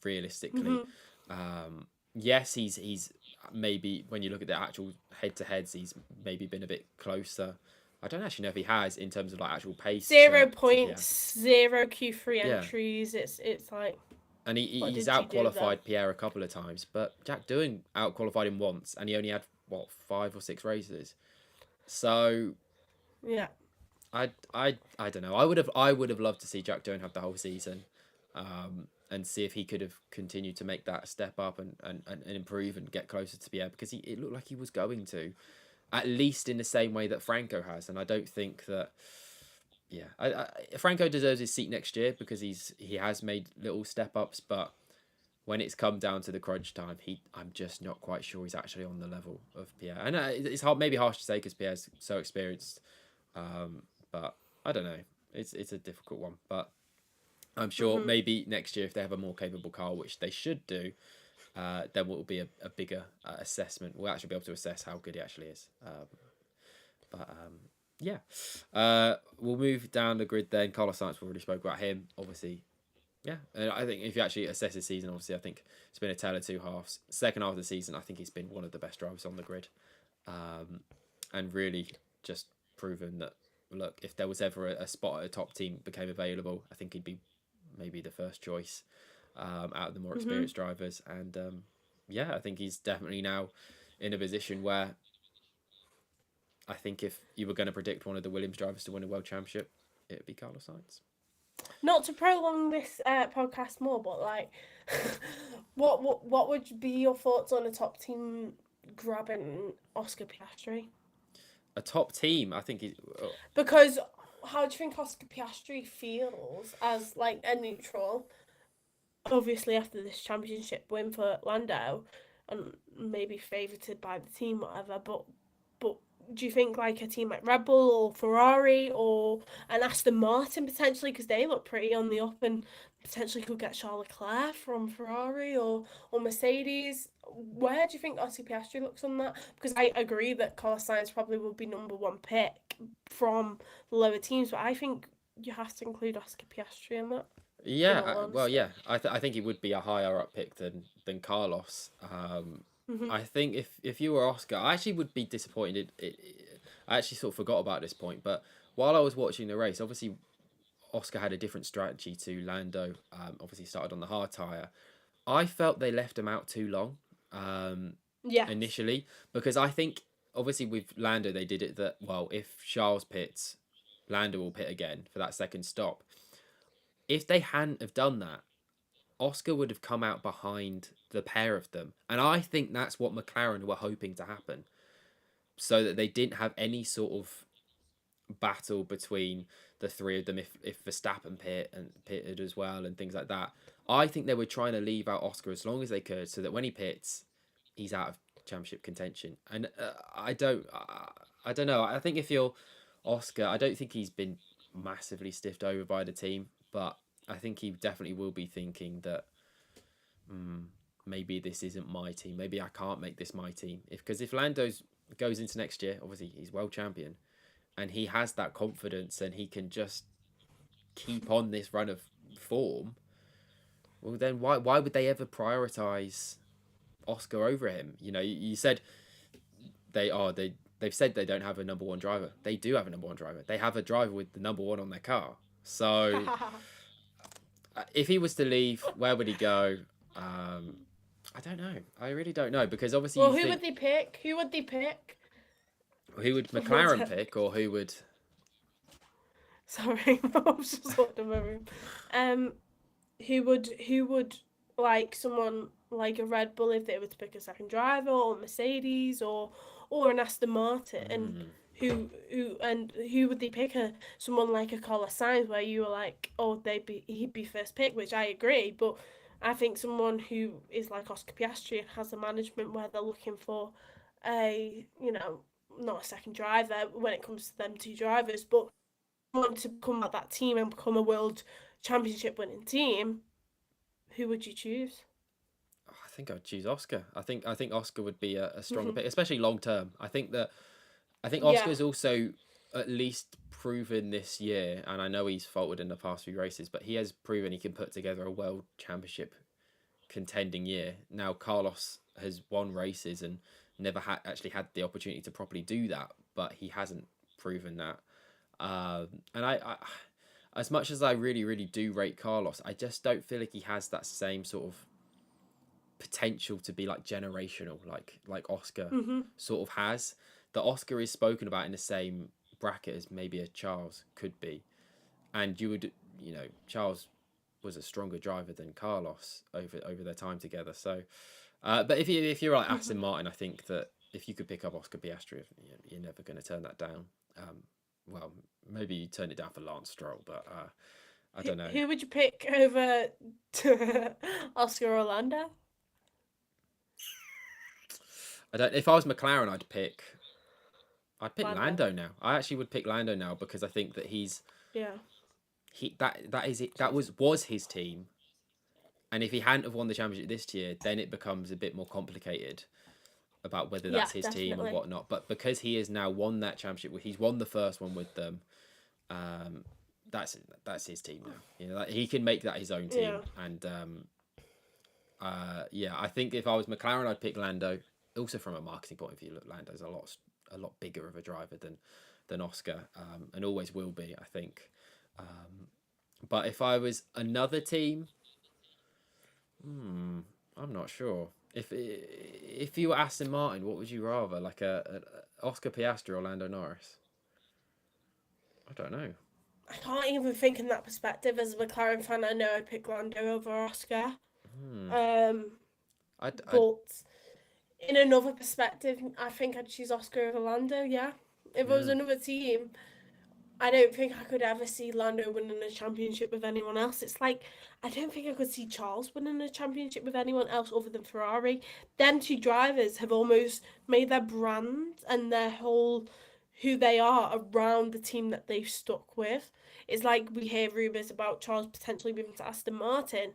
Realistically, Hmm. yes, he's maybe when you look at the actual head to heads, he's maybe been a bit closer. I don't actually know if he has in terms of like actual pace. Zero Yeah, points, zero Q3 yeah, entries. It's like, and what he's did you do there? outqualified Pierre a couple of times, but Jack Doohan outqualified him once, and he only had what 5 or 6 races. So Yeah. I don't know. I would have loved to see Jack Doohan have the whole season, and see if he could have continued to make that step up and improve and get closer to Pierre because it looked like he was going to, at least in the same way that Franco has. And I don't think that yeah, Franco deserves his seat next year because he has made little step ups, but when it's come down to the crunch time, I'm just not quite sure he's actually on the level of Pierre. And it's hard, maybe harsh to say because Pierre's so experienced, but I don't know. It's a difficult one, but I'm sure Hmm. maybe next year if they have a more capable car, which they should do, then will be a bigger assessment. We'll actually be able to assess how good he actually is. But yeah, we'll move down the grid then. Carlos Sainz, we already spoke about him. Obviously, yeah, and I think if you actually assess his season, obviously, I think it's been a tale of two halves. Second half of the season, I think he's been one of the best drivers on the grid, and really just proven that look, if there was ever a spot at a top team became available, I think he'd be maybe the first choice out of the more Hmm. experienced drivers. And yeah, I think he's definitely now in a position where I think if you were going to predict one of the Williams drivers to win a world championship, it would be Carlos Sainz. Not to prolong this podcast more, but like, what would be your thoughts on a top team grabbing Oscar Piastri? A top team, I think he's. Because how do you think Oscar Piastri feels as like a neutral? Obviously, after this championship win for Lando, and maybe favoured by the team, whatever. But do you think like a team like Red Bull or Ferrari or an Aston Martin potentially, because they look pretty on the up and potentially could get Charles Leclerc from Ferrari or Mercedes? Where do you think Oscar Piastri looks on that? Because I agree that Carlos Sainz probably will be number one pick from the lower teams, but I think you have to include Oscar Piastri in that. In Yeah, all well, honesty. yeah, I think he would be a higher up pick than Carlos. Hmm. I think if you were Oscar, I actually would be disappointed. I actually sort of forgot about this point, but while I was watching the race, obviously Oscar had a different strategy to Lando. Obviously started on the hard tire. I felt they left him out too long. Um, Yes. Initially because I think obviously with Lando they did it that well if Charles pits, Lando will pit again for that second stop. If they hadn't have done that, Oscar would have come out behind the pair of them, and I think that's what McLaren were hoping to happen, so that they didn't have any sort of battle between the three of them if Verstappen pitted as well and things like that. I think they were trying to leave out Oscar as long as they could, so that when he pits, he's out of championship contention. And I don't know. I think if you're Oscar, I don't think he's been massively stiffed over by the team, but I think he definitely will be thinking that maybe this isn't my team. Maybe I can't make this my team. If Lando's goes into next year, obviously he's world champion, and he has that confidence, and he can just keep on this run of form. Well, then why would they ever prioritize Oscar over him? You know, you said they've said they don't have a number one driver. They do have a number one driver. They have a driver with the number one on their car. So if he was to leave, where would he go? Um, I don't know. I really don't know because obviously Well, you who would think they pick? Who would they pick? who would McLaren pick or who would? Sorry, I was just walked in my room. Um, who would like someone like a Red Bull if they were to pick a second driver, or Mercedes, or an Aston Martin, and Mm, who would they pick? Someone like a Carlos Sainz, where you were like, oh, he'd be first pick, which I agree, but I think someone who is like Oscar Piastri and has a management where they're looking for a not a second driver when it comes to them two drivers, but want to become like that team and become a world championship winning team, who would you choose? I think I'd choose Oscar. I think Oscar would be a stronger pick, especially long term. I think Yeah. Oscar's also at least proven this year, and I know he's faltered in the past few races, but he has proven he can put together a world championship contending year. Now Carlos has won races and never actually had the opportunity to properly do that, but he hasn't proven that. And as much as I really, really do rate Carlos, I just don't feel like he has that same sort of potential to be like generational, like Oscar Mm-hmm. sort of has. The Oscar is spoken about in the same bracket as maybe a Charles could be, and Charles was a stronger driver than Carlos over their time together. So, but if you're like Aston Mm-hmm. Martin, I think that if you could pick up Oscar Piastri, you're never going to turn that down. Um, well, maybe you turn it down for Lance Stroll, but I don't know. Who would you pick over Oscar or Lando? I don't. If I was McLaren, I'd pick Lando. Lando now. I actually would pick Lando now because I think that Yeah. that is it. That was his team, and if he hadn't have won the championship this year, then it becomes a bit more complicated about whether Yeah, that's his team and definitely. whatnot. But because he has now won that championship, he's won the first one with them. Um, that's his team now. You know, like, he can make that his own Yeah. team. And yeah, I think if I was McLaren, I'd pick Lando. Also from a marketing point of view, look, Lando's a lot bigger of a driver than Oscar, and always will be, I think. But if I was another team, I'm not sure. If you were Aston Martin, what would you rather, like a Oscar Piastri or Lando Norris? I don't know. I can't even think in that perspective. As a McLaren fan, I know I'd pick Lando over Oscar. Hmm. Um, I but in another perspective, I think I'd choose Oscar over Lando. Yeah, if it was yeah another team, I don't think I could ever see Lando winning a championship with anyone else. It's like I don't think I could see Charles winning a championship with anyone else other than Ferrari. Them two drivers have almost made their brand and their whole who they are around the team that they've stuck with. It's like we hear rumours about Charles potentially moving to Aston Martin.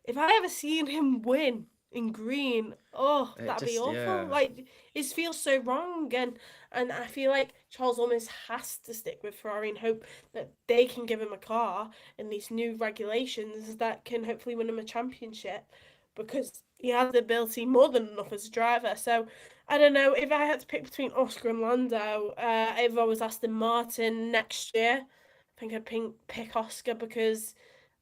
If I ever seen him win in green, oh, it that'd be just awful. yeah Like it feels so wrong, and I feel like Charles almost has to stick with Ferrari and hope that they can give him a car in these new regulations that can hopefully win him a championship because he has the ability more than enough as a driver. So I don't know if I had to pick between Oscar and Lando. If I was Aston Martin next year, I think I'd pick Oscar because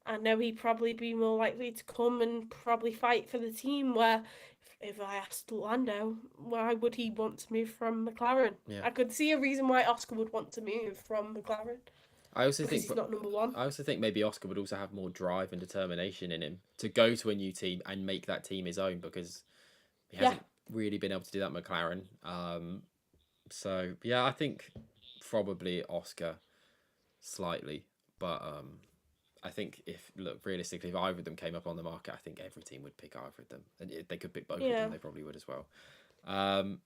I know he'd probably be more likely to come and probably fight for the team. Where if I asked Lando, why would he want to move from McLaren? yeah. I could see a reason why Oscar would want to move from McLaren I also because think, he's but not number one. I also think maybe Oscar would also have more drive and determination in him to go to a new team and make that team his own because he Yeah, hasn't really been able to do that at McLaren. So yeah, I think probably Oscar slightly, but I think if look realistically, if either of them came up on the market, I think every team would pick either of them, and if they could pick both of them, yeah. they probably would as well. Um,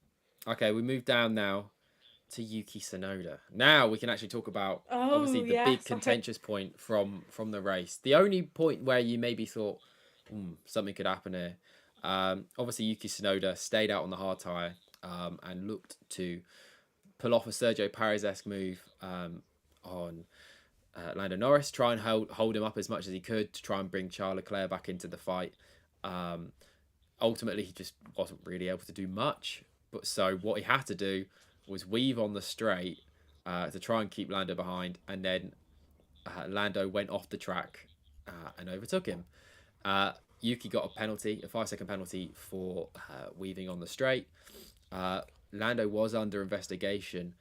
okay, we move down now to Yuki Tsunoda. Now we can actually talk about obviously Oh, the big yeah, sorry. contentious point from the race. The only point where you maybe thought something could happen here. Obviously Yuki Tsunoda stayed out on the hard tyre and looked to pull off a Sergio Perez-esque move on Lando Norris, try and hold him up as much as he could to try and bring Charles Leclerc back into the fight. Um, Ultimately, he just wasn't really able to do much. But so what he had to do was weave on the straight to try and keep Lando behind, and then Lando went off the track and overtook him. Yuki got a penalty, a 5 second penalty for weaving on the straight. Lando was under investigation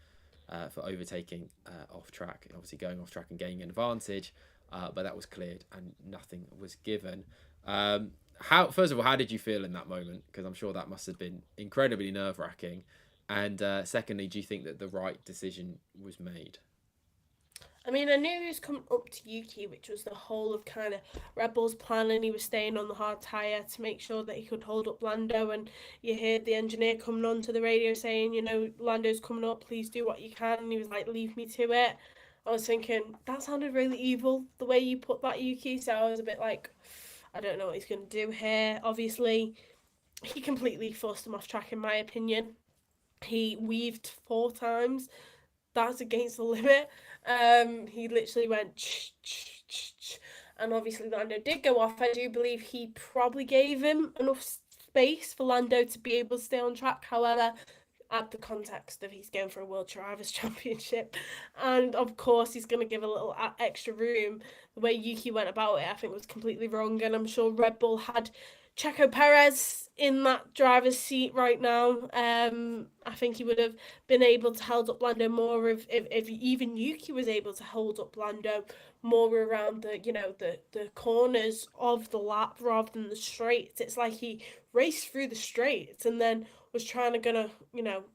for overtaking off track, obviously going off track and gaining an advantage, but that was cleared and nothing was given. How first of all, how did you feel in that moment? Because I'm sure that must have been incredibly nerve wracking. And secondly, do you think that the right decision was made? I mean, I knew he was coming up to Yuki, which was the whole of kind of Red Bull's plan, and he was staying on the hard tyre to make sure that he could hold up Lando. And you heard the engineer coming onto the radio saying, you know, Lando's coming up, please do what you can. And he was like, leave me to it. I was thinking, that sounded really evil, the way you put that, Yuki. So I was a bit like, I don't know what he's going to do here. Obviously, he completely forced him off track, in my opinion. He weaved 4 times. That's against the limit. He literally went and obviously Lando did go off. I do believe he probably gave him enough space for Lando to be able to stay on track. However, add the context of he's going for a World Drivers' Championship, and of course he's going to give a little extra room. The way Yuki went about it, I think, was completely wrong, and I'm sure Red Bull had Checo Perez in that driver's seat right now. I think he would have been able to hold up Lando more if even Yuki was able to hold up Lando more around the corners of the lap rather than the straights. It's like he raced through the straights and then was trying to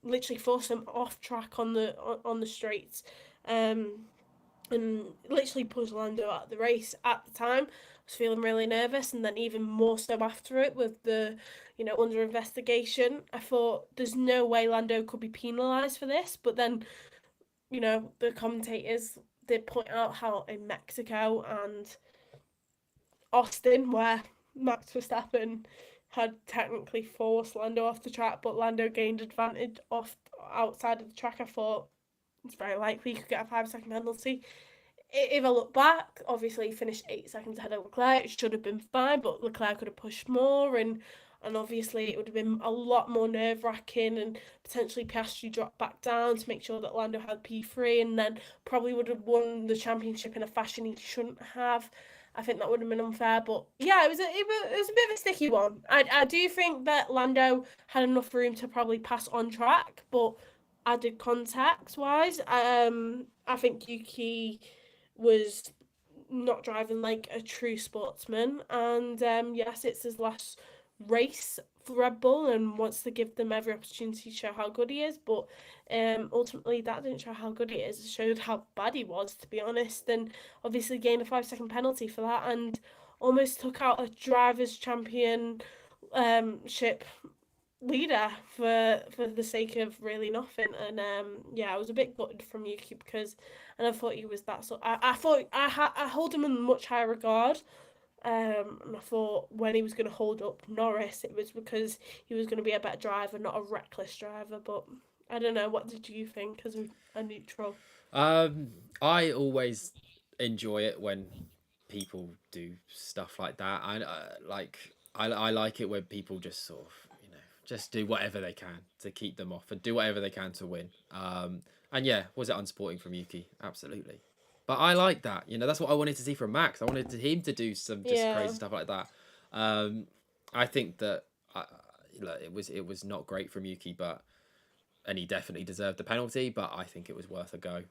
literally force him off track on the straights. and literally pushed Lando out of the race at the time. I was feeling really nervous, and then even more so after it with the, under investigation. I thought there's no way Lando could be penalised for this, but then, the commentators did point out how in Mexico and Austin, where Max Verstappen had technically forced Lando off the track, but Lando gained advantage off outside of the track. I thought it's very likely he could get a 5 second penalty. If I look back, obviously he finished 8 seconds ahead of Leclerc. It should have been fine, but Leclerc could have pushed more, and obviously it would have been a lot more nerve wracking, and potentially Piastri dropped back down to make sure that Lando had P3, and then probably would have won the championship in a fashion he shouldn't have. I think that would have been unfair, but yeah, it was a bit of a sticky one. I do think that Lando had enough room to probably pass on track, but added context wise, I think Yuki was not driving like a true sportsman. And yes, it's his last race for Red Bull and wants to give them every opportunity to show how good he is. But ultimately, that didn't show how good he is. It showed how bad he was, to be honest. And obviously, gained a 5 second penalty for that and almost took out a drivers' championship leader for the sake of really nothing. And yeah, I was a bit gutted from Yuki because, and I thought he was that sort. I thought I hold him in much higher regard. And I thought when he was going to hold up Norris, it was because he was going to be a better driver, not a reckless driver. But I don't know. What did you think as a neutral? I always enjoy it when people do stuff like that. I like it when people just sort of just do whatever they can to keep them off and do whatever they can to win. And yeah, was it unsporting from Yuki? Absolutely. But I like that. That's what I wanted to see from Max. I wanted him to do some just crazy stuff like that. I think that it was not great from Yuki, and he definitely deserved the penalty. But I think it was worth a go.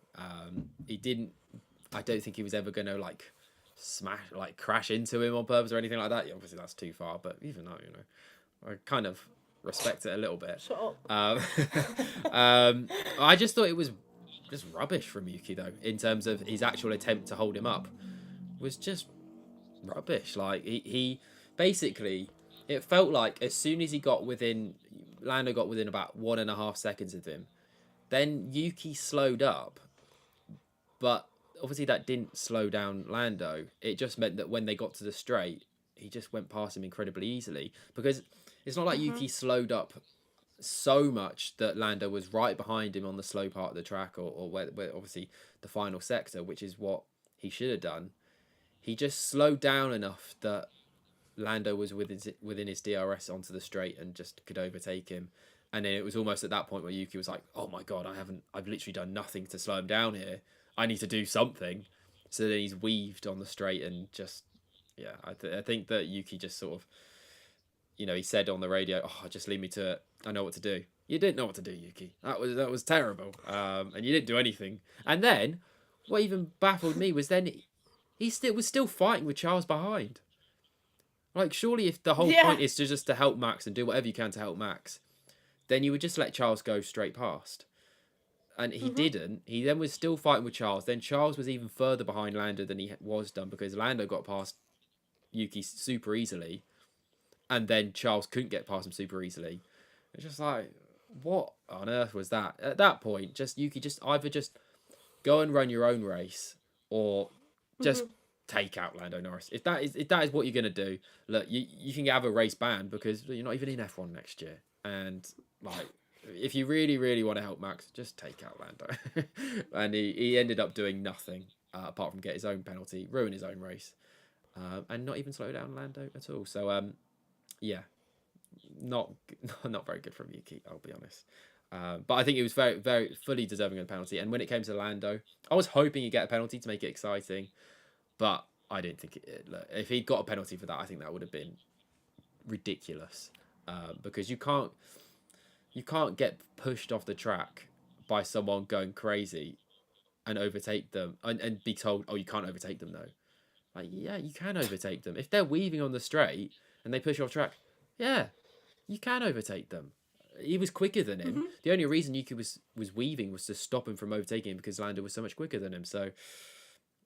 He didn't. I don't think he was ever going to crash into him on purpose or anything like that. Obviously, that's too far. But even though I kind of respect it a little bit. Shut up. I just thought it was just rubbish from Yuki though, in terms of his actual attempt to hold him up was just rubbish. Like he basically, it felt like as soon as Lando got within about 1.5 seconds of him, then Yuki slowed up, but obviously that didn't slow down Lando. It just meant that when they got to the straight, he just went past him incredibly easily, because it's not like Yuki slowed up so much that Lando was right behind him on the slow part of the track, or where obviously the final sector, which is what he should have done. He just slowed down enough that Lando was within his DRS onto the straight and just could overtake him. And then it was almost at that point where Yuki was like, "Oh my god, I've literally done nothing to slow him down here. I need to do something." So then he's weaved on the straight and just, yeah, I think that Yuki just sort of, he said on the radio, "Oh, just leave me to it. I know what to do." You didn't know what to do, Yuki. That was terrible. And you didn't do anything. And then, what even baffled me was then he was still fighting with Charles behind. Like, surely if the whole point is just to help Max and do whatever you can to help Max, then you would just let Charles go straight past. And he didn't. He then was still fighting with Charles. Then Charles was even further behind Lando than he was done, because Lando got past Yuki super easily, and then Charles couldn't get past him super easily. It's just like, what on earth was that? At that point, Yuki, just either just go and run your own race, or just take out Lando Norris. If that is what you're gonna do, look, you can have a race ban because you're not even in F1 next year. And like, if you really, really want to help Max, just take out Lando. And he ended up doing nothing apart from get his own penalty, ruin his own race, and not even slow down Lando at all. So yeah, not very good from Yuki, I'll be honest. But I think it was very, very fully deserving of a penalty. And when it came to Lando, I was hoping he'd get a penalty to make it exciting, but I didn't think if he'd got a penalty for that, I think that would have been ridiculous. Because you can't get pushed off the track by someone going crazy and overtake them and be told, "Oh, you can't overtake them though." Like, yeah, you can overtake them if they're weaving on the straight and they push you off track. Yeah, you can overtake them. he was quicker than him. Mhm. The only reason Yuki was weaving was to stop him from overtaking him because Lando was so much quicker than him. So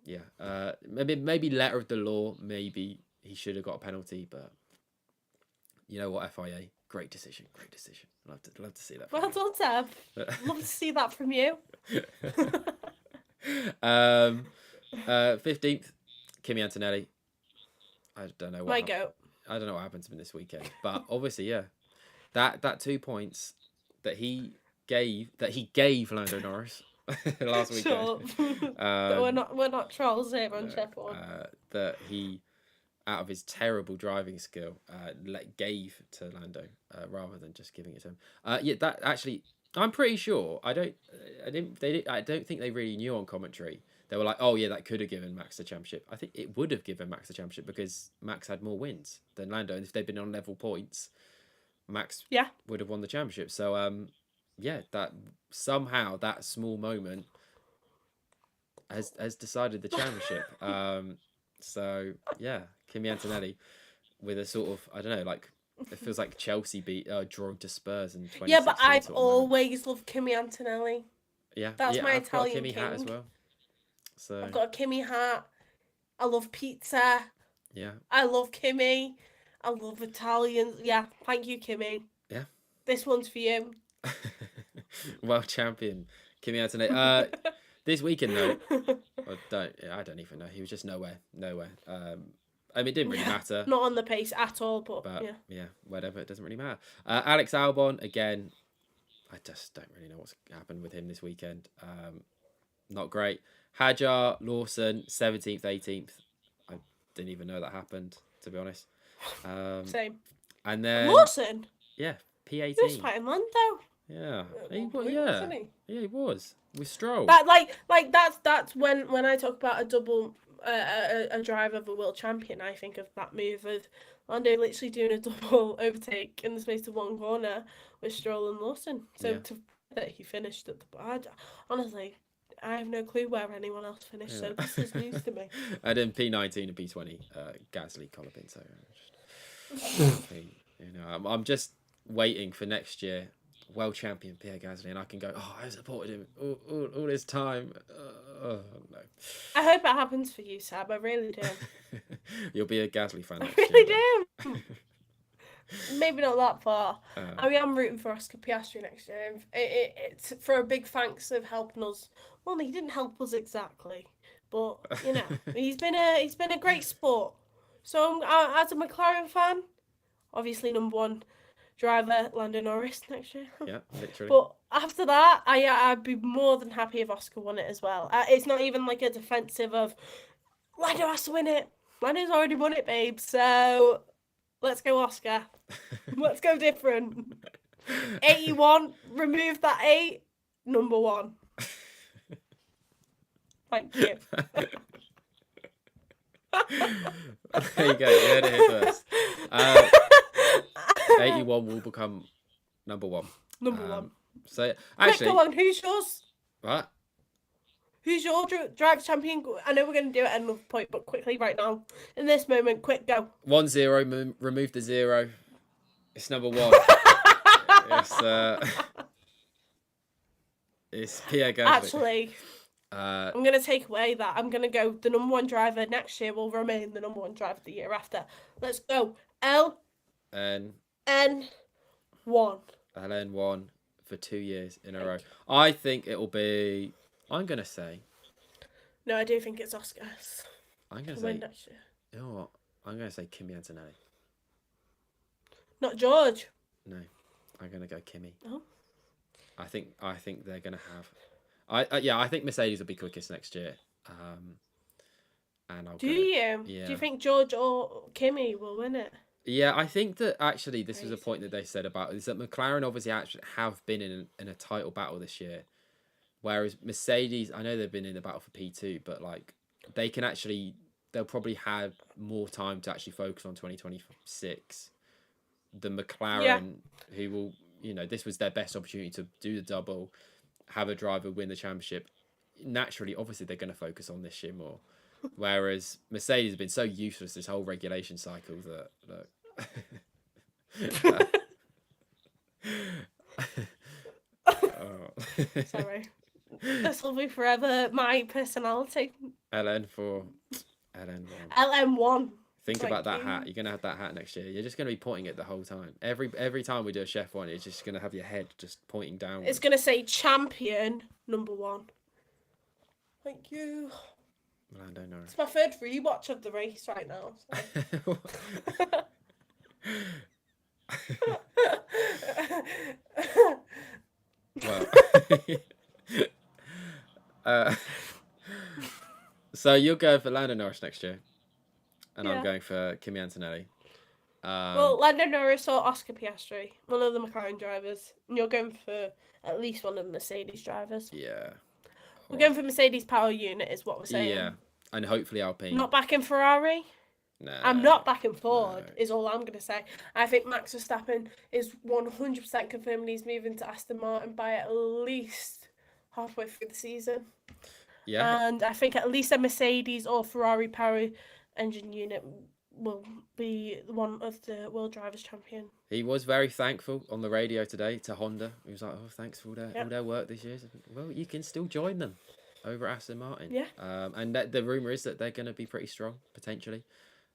yeah, maybe letter of the law, maybe he should have got a penalty, but you know what, FIA, great decision. Love to see that. Well done, Seb. Love to see that from you. 15th, Kimi Antonelli. I don't know what My goat. I don't know what happened to him this weekend, but obviously, yeah, that 2 points that he gave Lando Norris last weekend. Sure. We're not trolls here on Chef One. That he, out of his terrible driving skill, gave to Lando rather than just giving it to him. Yeah, that actually, I'm pretty sure. I don't think they really knew on commentary. They were like, oh yeah, that could have given Max the championship. I think it would have given Max the championship because Max had more wins than Lando, and if they'd been on level points, Max would have won the championship. So yeah, that somehow that small moment has decided the championship. So yeah, Kimi Antonelli with a sort of, I don't know, like it feels like Chelsea drawing to Spurs in 2016. Yeah, but I've always loved Kimi Antonelli. Yeah, that's my I've Italian got a Kimi king. hat as well. So I've got a Kimi hat. I love pizza. Yeah. I love Kimi. I love Italians. Yeah, thank you, Kimi. Yeah. This one's for you. World champion Kimi Antonelli. This weekend though, I don't even know. He was just nowhere. I mean, it didn't really matter. Not on the pace at all, but yeah, whatever. It doesn't really matter. Alex Albon again. I just don't really know what's happened with him this weekend. Not great. Hajar, Lawson, 17th, 18th. I didn't even know that happened, to be honest. Same. And then Lawson. Yeah, P18. He was fighting Lando. Yeah, he was with Stroll. That's when I talk about a double a driver of a world champion. I think of that move of Lando literally doing a double overtake in the space of one corner with Stroll and Lawson. So that he finished at the honestly, I have no clue where anyone else finished. So this is news to me. And then P19 and P20, Gasly, Colopin. So I'm just waiting for next year. World champion Pierre Gasly, and I can go, oh, I supported him all this time. No. I hope it happens for you, Sab. I really do. You'll be a Gasly fan. I really do. Maybe not that far. I mean, I'm rooting for Oscar Piastri next year. It's for a big thanks of helping us. Well, he didn't help us exactly, but you know, he's been a great sport. So as a McLaren fan, obviously number one driver Lando Norris next year. Yeah, literally. But after that, I'd be more than happy if Oscar won it as well. It's not even like a defensive of Lando has to win it. Lando's already won it, babe. So let's go, Oscar. Let's go different. 81, remove that 8, number 1. Thank you. There you go. You heard it here first. 81 will become number 1. Number 1. So actually, quick, go on. Who's yours? What? Who's your driver champion? I know we're going to do it at another point, but quickly right now, in this moment, quick, go. 1-0. Remove the 0. It's number 1. It's Pierre Gasly. Actually, I'm going to take away that. I'm going to go, the number 1 driver next year will remain the number 1 driver the year after. Let's go. LN1. LN1 for 2 years in a row. I think it will be, I'm going to say. No, I do think it's Oscars. I'm going to say. You know what? I'm going to say Kimi Antonelli. Not George. No, I'm going to go Kimi. Oh. I think they're going to have. I think Mercedes will be quickest next year. And do you? Yeah. Do you think George or Kimi will win it? Yeah, I think that actually this was a point that they said about is that McLaren obviously actually have been in a title battle this year, whereas Mercedes, I know they've been in the battle for P2, but like they'll probably have more time to actually focus on 2026 than McLaren, who will, this was their best opportunity to do the double, have a driver win the championship. Naturally, obviously, they're going to focus on this year more. Whereas Mercedes has been so useless this whole regulation cycle that Sorry. This will be forever my personality. LN for LN1. LM1. Think Thank about that you. hat. You're gonna have that hat next year. You're just gonna be pointing it the whole time. Every time we do a chef one, it's just gonna have your head just pointing downwards. It's gonna say champion number 1. Thank you. Lando Norris. It's my third rewatch of the race right now. Well, so you'll go for Lando Norris next year, and I'm Yeah. going for Kimi Antonelli. Well, Lando Norris or Oscar Piastri, one of the McLaren drivers, and you're going for at least one of the Mercedes drivers. Yeah. We're going for Mercedes power unit, is what we're saying. Yeah, and hopefully Alpine. Not backing Ferrari. No. I'm not backing Ford, No. is all I'm going to say. I think Max Verstappen is 100% confirming he's moving to Aston Martin by at least halfway through the season. Yeah. And I think at least a Mercedes or Ferrari power engine unit will be one of the World Drivers' Champion. He was very thankful on the radio today to Honda. He was like, "Oh, thanks for all their work this year." Well, you can still join them over at Aston Martin. Yeah. And the rumor is that they're going to be pretty strong potentially.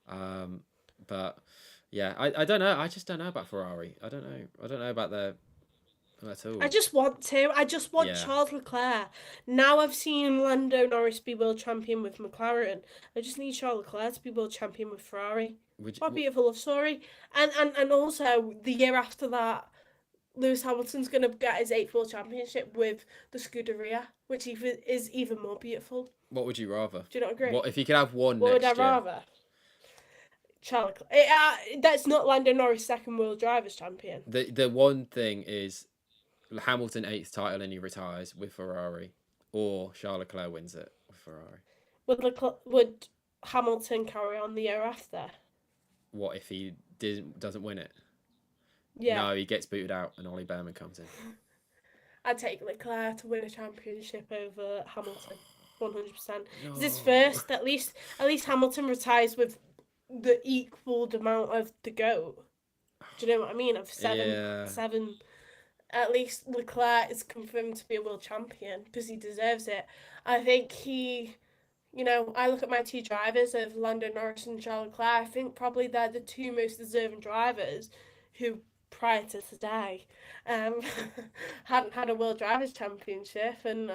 But yeah, I don't know. I just don't know about Ferrari. I don't know about their at all. I just want Yeah. Charles Leclerc. Now I've seen Lando Norris be world champion with McLaren. I just need Charles Leclerc to be world champion with Ferrari. What a beautiful love story. And also the year after that, Lewis Hamilton's going to get his 8th world championship with the Scuderia, which is even more beautiful. What would you rather? Do you not agree? What if you could have one What next would I year? rather? Charles Leclerc. That's not Lando Norris' second world drivers champion. The one thing is Hamilton 8th title and he retires with Ferrari, or Charles Leclerc wins it with Ferrari. Would Hamilton carry on the year after? What if he doesn't win it? Yeah. No, he gets booted out and Ollie Behrman comes in. I'd take Leclerc to win a championship over Hamilton, 100%. No. It's his first. At least Hamilton retires with the equal amount of the GOAT. Do you know what I mean? Of seven. At least Leclerc is confirmed to be a world champion because he deserves it. I think I look at my two drivers of Lando Norris and Charles Leclerc. I think probably they're the two most deserving drivers who, prior to today, hadn't had a World Drivers' Championship and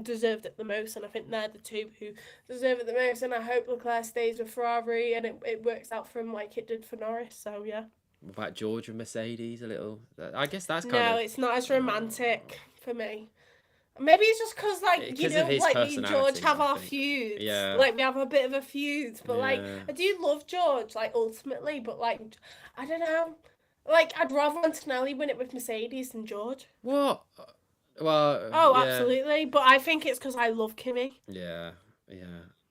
deserved it the most. And I think they're the two who deserve it the most. And I hope Leclerc stays with Ferrari and it works out for him like it did for Norris. So, yeah. What about George and Mercedes a little? I guess that's kind No, it's not as romantic for me. Maybe it's just because, me and George have our feuds. Yeah. Like, we have a bit of a feud. But, I do love George, ultimately. But, I don't know. I'd rather Antonelli win it with Mercedes than George. What? Well. Oh, yeah. absolutely. But I think it's because I love Kimi. Yeah.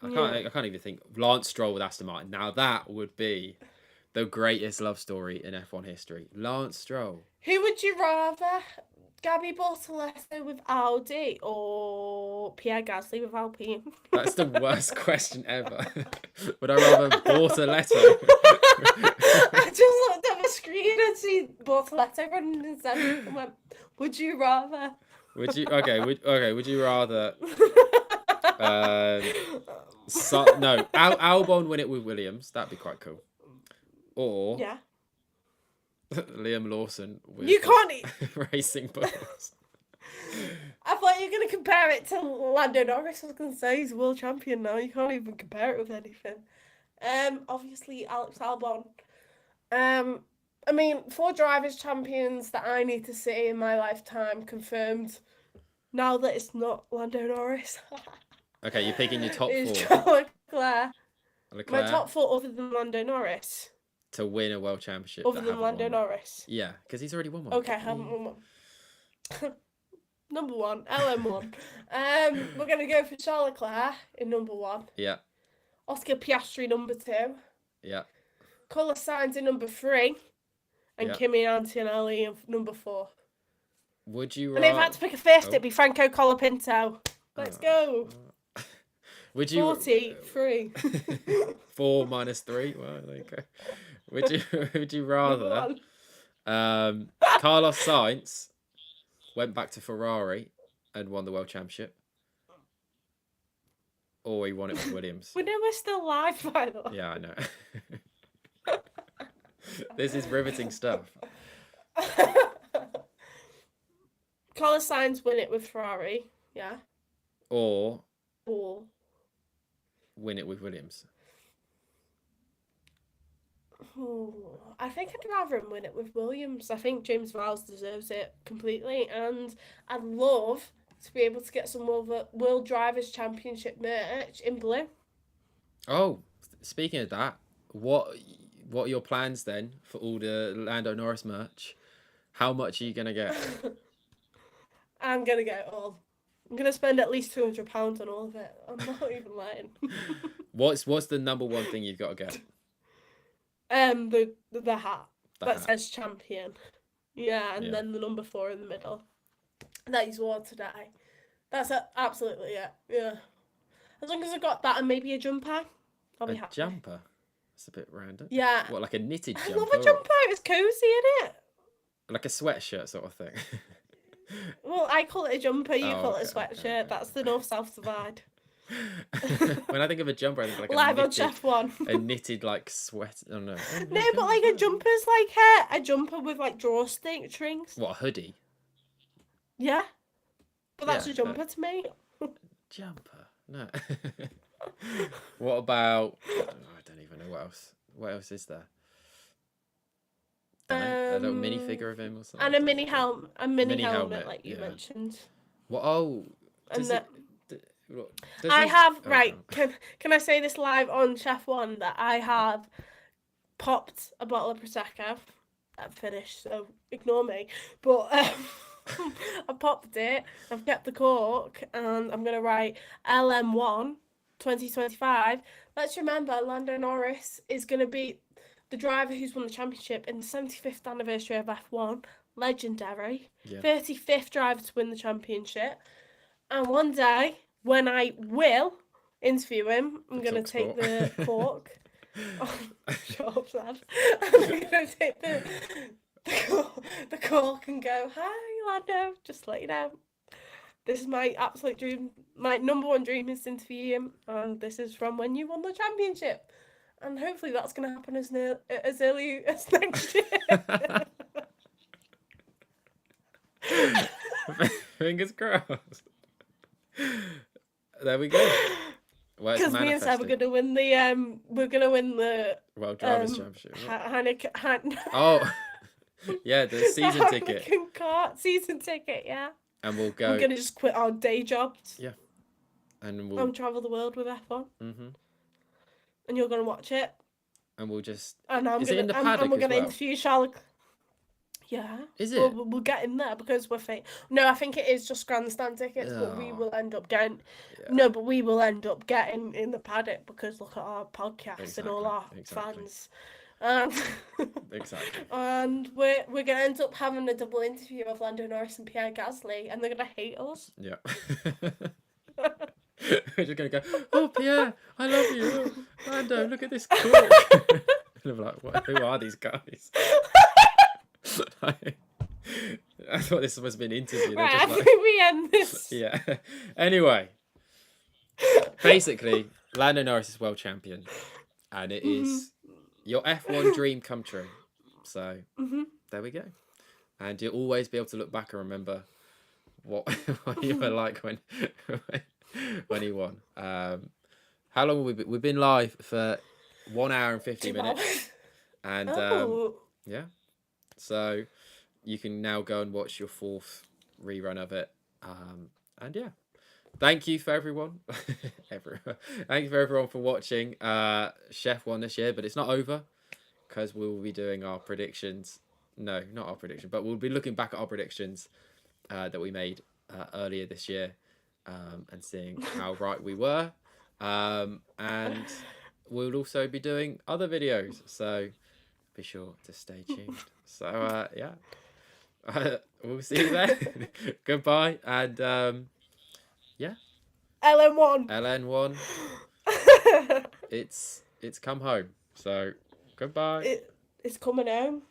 I can't even think. Lance Stroll with Aston Martin. Now that would be the greatest love story in F1 history. Lance Stroll. Who would you rather? Gabby Bortoleto with Audi or Pierre Gasly with Alpine? That's the worst question ever. Would I rather Bortoleto? I just looked at my screen and see Bortoleto running in seventh and went, would you rather? Would you would you rather Albon win it with Williams? That'd be quite cool. Or yeah. Liam Lawson with you can't Racing Bulls. I thought you were going to compare it to Lando Norris. I was going to say he's world champion now. You can't even compare it with anything. Obviously Alex Albon. 4 drivers champions that I need to see in my lifetime confirmed. Now that it's not Lando Norris. Okay, you're picking your top 4. It's Charles Leclerc. Leclerc. My top 4 other than Lando Norris. To win a world championship. Other than Lando Norris. Yeah, because he's already won one. Okay, I haven't won one. Number 1, LM1. We're going to go for Charles Leclerc in number 1. Yeah. Oscar Piastri number 2. Yeah. Carlos Sainz in number 3. And Kimi Antonelli in number 4. Would you And if I had to pick a fifth, it'd be Franco Colapinto. Let's go. Would you 43. 4 minus 3? Well, there you go. Would you rather Carlos Sainz went back to Ferrari and won the World Championship. Or he won it with Williams. We know we're still live, by the way. Yeah, I know. This is riveting stuff. Carlos Sainz win it with Ferrari, yeah. Or Or win it with Williams. I think I'd rather him win it with Williams. I think James Vowles deserves it completely, and I'd love to be able to get some World Drivers' Championship merch in blue. Oh, speaking of that, what are your plans then for all the Lando Norris merch? How much are you gonna get? I'm gonna get it all. I'm gonna spend at least £200 on all of it. I'm not even lying. What's the number one thing you've got to get? The hat The that hat. says champion. Yeah, and Yeah. then the number 4 in the middle. That he's worn today. That's absolutely it. Yeah. As long as I got that and maybe a jumper, I'll be A happy. jumper? That's a bit random. Yeah. What, like a knitted I jumper? love a jumper. It's cozy, isn't it? Like a sweatshirt sort of thing. Well, I call it a jumper. You Oh, call it a okay, sweatshirt. okay. That's the north-south divide. When I think of a jumper, I think like Live a on knitted, Chef One. a knitted like sweat. I don't know. No, but like a jumper's like a jumper with like drawstrings. What, a hoodie? Yeah. But that's Yeah, a jumper to me. Jumper? No. What about? I don't even know what else. What else is there? A little minifigure of him or something. And a mini helmet. A mini helmet, helmet, like you yeah. mentioned. What? Oh. And Does that. does I he- have oh, right. oh. Can I say this live on Chef One that I have popped a bottle of prosecco. I've finished, so ignore me. But I popped it. I've kept the cork, and I'm gonna write LM1 2025. Let's remember, Lando Norris is gonna be the driver who's won the championship in the 75th anniversary of F1. Legendary. Yeah. 35th driver to win the championship. And one day, when I will interview him, I'm The going to Talk take Sport. the cork. Oh, shut up, Sam. I'm going to take the cork and go, hi, Lando, just to let you know. This is my absolute dream. My number one dream is to interview him. And this is from when you won the championship. And hopefully that's going to happen as early as next year. Fingers crossed. There we go. Well, it's Because me and Seb are manifested. going to win the World Drivers' Championship. Heineken. Oh, yeah, the season ticket. Heineken cart season ticket, yeah. And we'll We're go. going to just quit our day jobs And we'll. and travel the world with F1. Mhm. And you're going to watch it. And we'll just. And I'm Is it gonna, in the and paddock we're as going to well? interview Charlotte. Yeah. Is it? We'll get in there because we're fake. No, I think it is just grandstand tickets, but we Oh. will end up getting. Yeah. No, but we will end up getting in the paddock because look at our podcast and all our Exactly. fans. And Exactly. and we're gonna end up having a double interview of Lando Norris and Pierre Gasly, and they're gonna hate us. Yeah. We're just gonna go. Oh, Pierre, I love you. Oh, Lando, look at this cork. And I'm like, what? Who are these guys? I thought this was an interview. They're Right, I just like, think we end this. yeah. Anyway, basically, Lando Norris is world champion, and it is your F1 dream come true. So there we go, and you'll always be able to look back and remember what you were like when he won. How long have we been? We've been live for 1 hour and 50 minutes, and yeah. So you can now go and watch your 4th rerun of it. And yeah, thank you for everyone. Thank you for everyone for watching Chef 1 this year, but it's not over because we will be doing our predictions. No, not our prediction, but we'll be looking back at our predictions that we made earlier this year and seeing how right we were. And we'll also be doing other videos. So be sure to stay tuned. So yeah, we'll see you then. Goodbye, and yeah, LM1. LN1. It's come home. So goodbye. It's coming home.